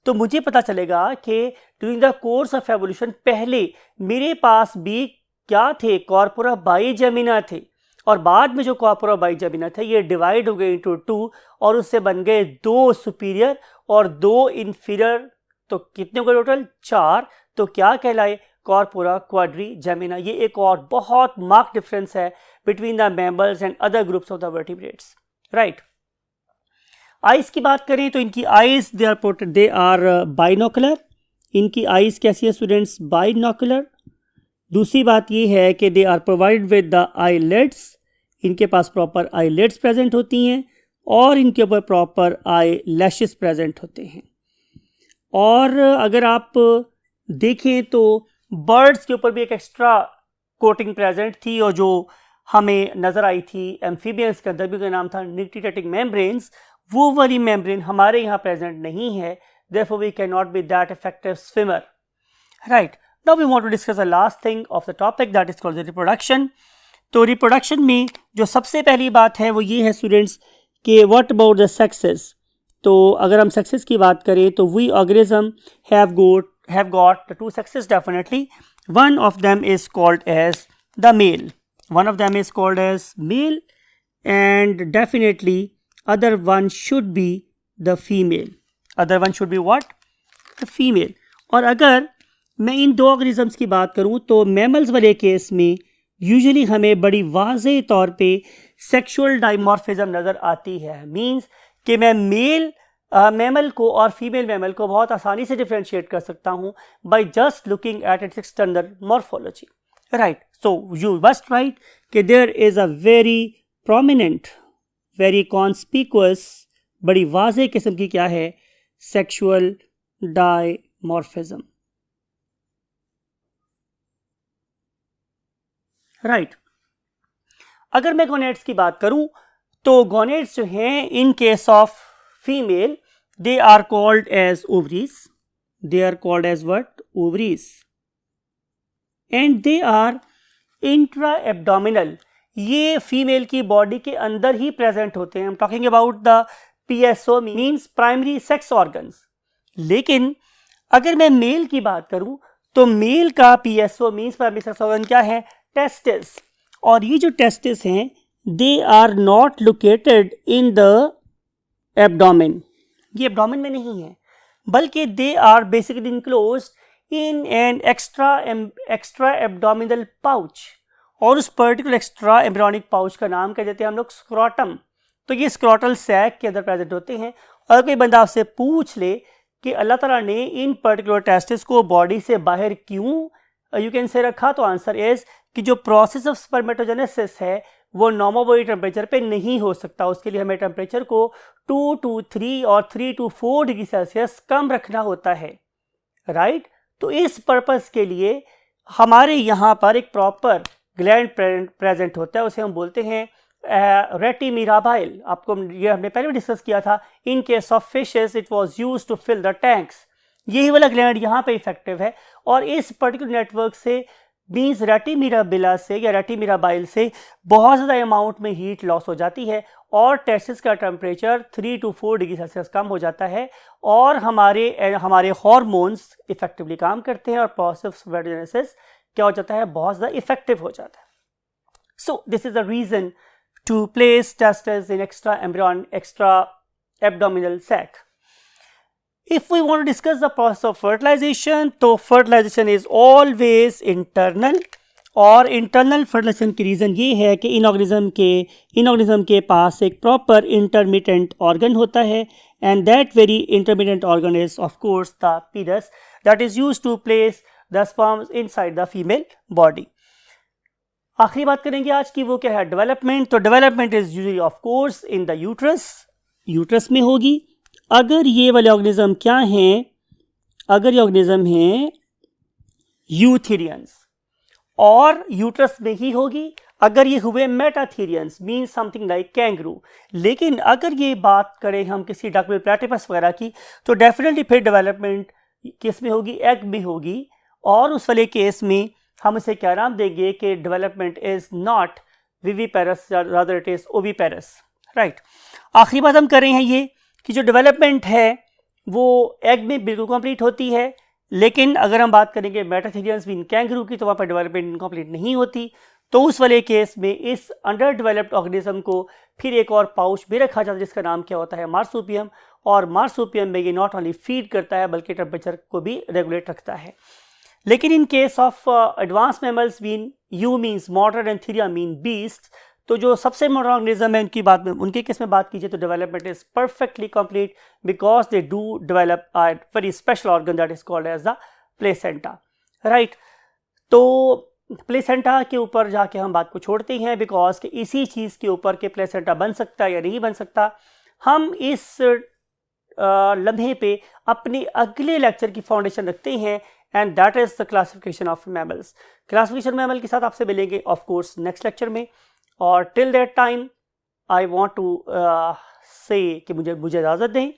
तो मुझे पता चलेगा कि during the course of evolution पहले मेरे पास भी क्या थे? कॉर्पोरा बाइजेमिना थे। और बाद में जो कॉर्पोरा बाइजेमिना थे ये डिवाइड हो गए इनटू 2 और उससे बन गए 2 सुपीरियर और 2 इंफीरियर। तो कितने हो गए टोटल? 4। तो क्या कहलाए? Corpora quadrigemina. ये एक और बहुत मार्क डिफरेंस है between the mammals and other groups of the vertebrates, right. Eyes की बात करें तो इनकी आइज दे आर बाइनोकुलर। इनकी आइज कैसी है स्टूडेंट्स? बाइनोकुलर। दूसरी बात ये है कि they are provided with the eyelids. इनके पास प्रॉपर आईलिड्स प्रेजेंट होती हैं और इनके ऊपर प्रॉपर आई लैशेस प्रेजेंट होते हैं। और अगर आप देखें तो बर्ड्स के ऊपर भी एक एक्स्ट्रा कोटिंग प्रेजेंट थी और जो हमें नज़र आई थी एम्फीबियंस के अंदर भी, का नाम था निक्टिटेटिक मेम्ब्रेन्स। वो वाली मेम्ब्रेन हमारे यहाँ प्रेजेंट नहीं है, therefore we cannot be that effective swimmer, right। Now we want to discuss the last thing of the topic, that is called the reproduction। तो रिप्रोडक्शन में जो सबसे पहली बात है वो ये है स्टूडेंट्स कि व्हाट अबाउट द सेक्सेस। तो अगर हम सेक्सेस की बात करें तो we organism have got the 2 sexes definitely। One of them is called as the male, one of them is called as male, and definitely other one should be the female, other one should be what? The female। और अगर मैं इन 2 ऑर्गेनिजम्स की बात करूं तो मैमल्स वाले केस में यूजुअली हमें बड़ी वाज़ेह तौर पे सेक्सुअल डाइमॉर्फिज्म नज़र आती है। मींस कि मैं मेल मैमल को और फीमेल मैमल को बहुत आसानी से डिफ्रेंशिएट कर सकता हूं by just looking at its external morphology, right. So you must write कि there is a very prominent, very conspicuous, बड़ी वाज़ेह किस्म की क्या है? Sexual dimorphism, right. अगर मैं गोनेड्स की बात करूं तो गोनेड्स जो हैं in case of female they are called as ovaries, they are called as what? Ovaries. And they are intra abdominal, ये फीमेल की बॉडी के अंदर ही प्रेजेंट होते हैं। I am talking about the PSO means primary sex organs. लेकिन अगर मैं मेल की बात करूं तो मेल का PSO means primary sex organ क्या है? टेस्टिस। और ये जो टेस्टिस हैं they are not located in the abdomen, ये एब्डोमेन में नहीं है बल्कि they are basically enclosed in an extra abdominal pouch. और उस पर्टिकुलर एक्स्ट्रा एम्ब्रियोनिक पाउच का नाम क्या देते हैं हम लोग? स्क्रोटम। तो ये स्क्रोटल सैक के अंदर प्रेजेंट होते हैं। और कोई बंदा आपसे पूछ ले कि अल्लाह ताला ने इन पर्टिकुलर टेस्टिस को बॉडी से बाहर क्यों यू कैन से रखा, तो आंसर इज कि जो प्रोसेस ऑफ स्पर्मेटोजेनेसिस है वो नॉर्मल बॉडी टेम्परेचर पे नहीं हो सकता। उसके लिए हमें टेम्परेचर को 2 to 3 और 3 to 4 डिग्री सेल्सियस कम रखना होता है, राइट। तो इस पर्पस के लिए हमारे यहाँ पर एक प्रॉपर ग्लैंड प्रेजेंट होता है, उसे हम बोलते हैं रेटिमिरा बाइल। आपको ये हमने पहले भी डिस्कस किया था। In case of fishes it was used to fill the tanks. यही वाला ग्लैंड यहाँ पे इफेक्टिव है और इस पर्टिकुलर नेटवर्क से मीन्स रेटिमिराबिला से या रेटिमिराबाइल से बहुत ज़्यादा अमाउंट में हीट लॉस हो जाती है और टेस्टिस का टेम्परेचर 3 to 4 डिग्री सेल्सियस कम हो जाता है और हमारे हार्मोन्स इफेक्टिवली काम करते हैं और प्रोसेस ऑफ स्पर्मेटोजेनेसिस क्या हो जाता है? बहुत ज़्यादा इफेक्टिव हो जाता है। So this is the reason to place testis in extra abdominal sac. If we want to discuss the process of fertilization, तो fertilization is always internal और internal fertilization की रीज़न ये है कि इन ऑर्गेनिज्म के पास एक proper intermittent organ होता है and that very intermittent organ is of course the pedis that is used to place the sperms inside the female body। आखिरी बात करेंगे आज की, वो क्या है? डेवलपमेंट। तो development is usually of course in the uterus में होगी। अगर ये वाले ऑर्गेनिज्म क्या हैं? अगर ये ऑर्गेनिज्म हैं यूथेरियंस और यूट्रस में ही होगी। अगर ये हुए मेटाथेरियंस मीन समथिंग लाइक कैंगरू। लेकिन अगर ये बात करें हम किसी डकबिल प्लैटिपस वगैरह की तो डेफिनेटली फिर डेवलपमेंट किस में होगी? एग में होगी। और उस वाले केस में हम इसे क्या नाम देंगे कि development is not viviparous, rather it is oviparous, right. आखिरी बात हम कर रहे हैं ये कि जो डेवलपमेंट है वो एग में बिल्कुल कंप्लीट होती है, लेकिन अगर हम बात करेंगे मेटाथेरियंस मीन कैंगरू की तो वहाँ पर डेवलपमेंट इनकम्प्लीट नहीं होती। तो उस वाले केस में इस अंडर डेवलप्ड ऑर्गेनिज्म को फिर एक और पाउच में रखा जाता है जिसका नाम क्या होता है, मार्सुपियम। और मार्सुपियम में ये नॉट ओनली फीड करता है बल्कि टेम्परेचर को भी रेगुलेट रखता है। लेकिन इन case of advance mammals mean you means modern and Theria mean beast, तो जो सबसे मॉडर्न ऑर्गेनिज्म है उनके केस में बात कीजिए तो development is perfectly complete because they do develop a very special organ that is called as the placenta, right. तो प्लेसेंटा के ऊपर जाके हम बात को छोड़ते हैं बिकॉज कि इसी चीज़ के ऊपर के प्लेसेंटा बन सकता है या नहीं बन सकता, हम इस लम्हे पे अपने अगले लेक्चर की फाउंडेशन रखते हैं and that is the classification of mammals. Classification mammal के साथ आपसे मिलेंगे ऑफ कोर्स नेक्स्ट लेक्चर में। और till that time I want to say कि मुझे इजाज़त दें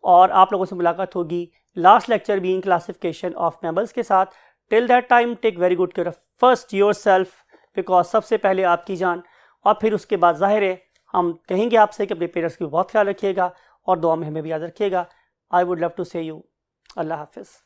और आप लोगों से मुलाकात होगी last lecture being classification of mammals के साथ। Till that time take very good care of first yourself because सबसे पहले आपकी जान और फिर उसके बाद जाहिर है हम कहेंगे आपसे कि अपने पेरेंट्स की बहुत ख्याल रखिएगा और दुआ में हमें भी याद रखिएगा। आई वुड लव टू से यू। अल्लाह हाफिज़।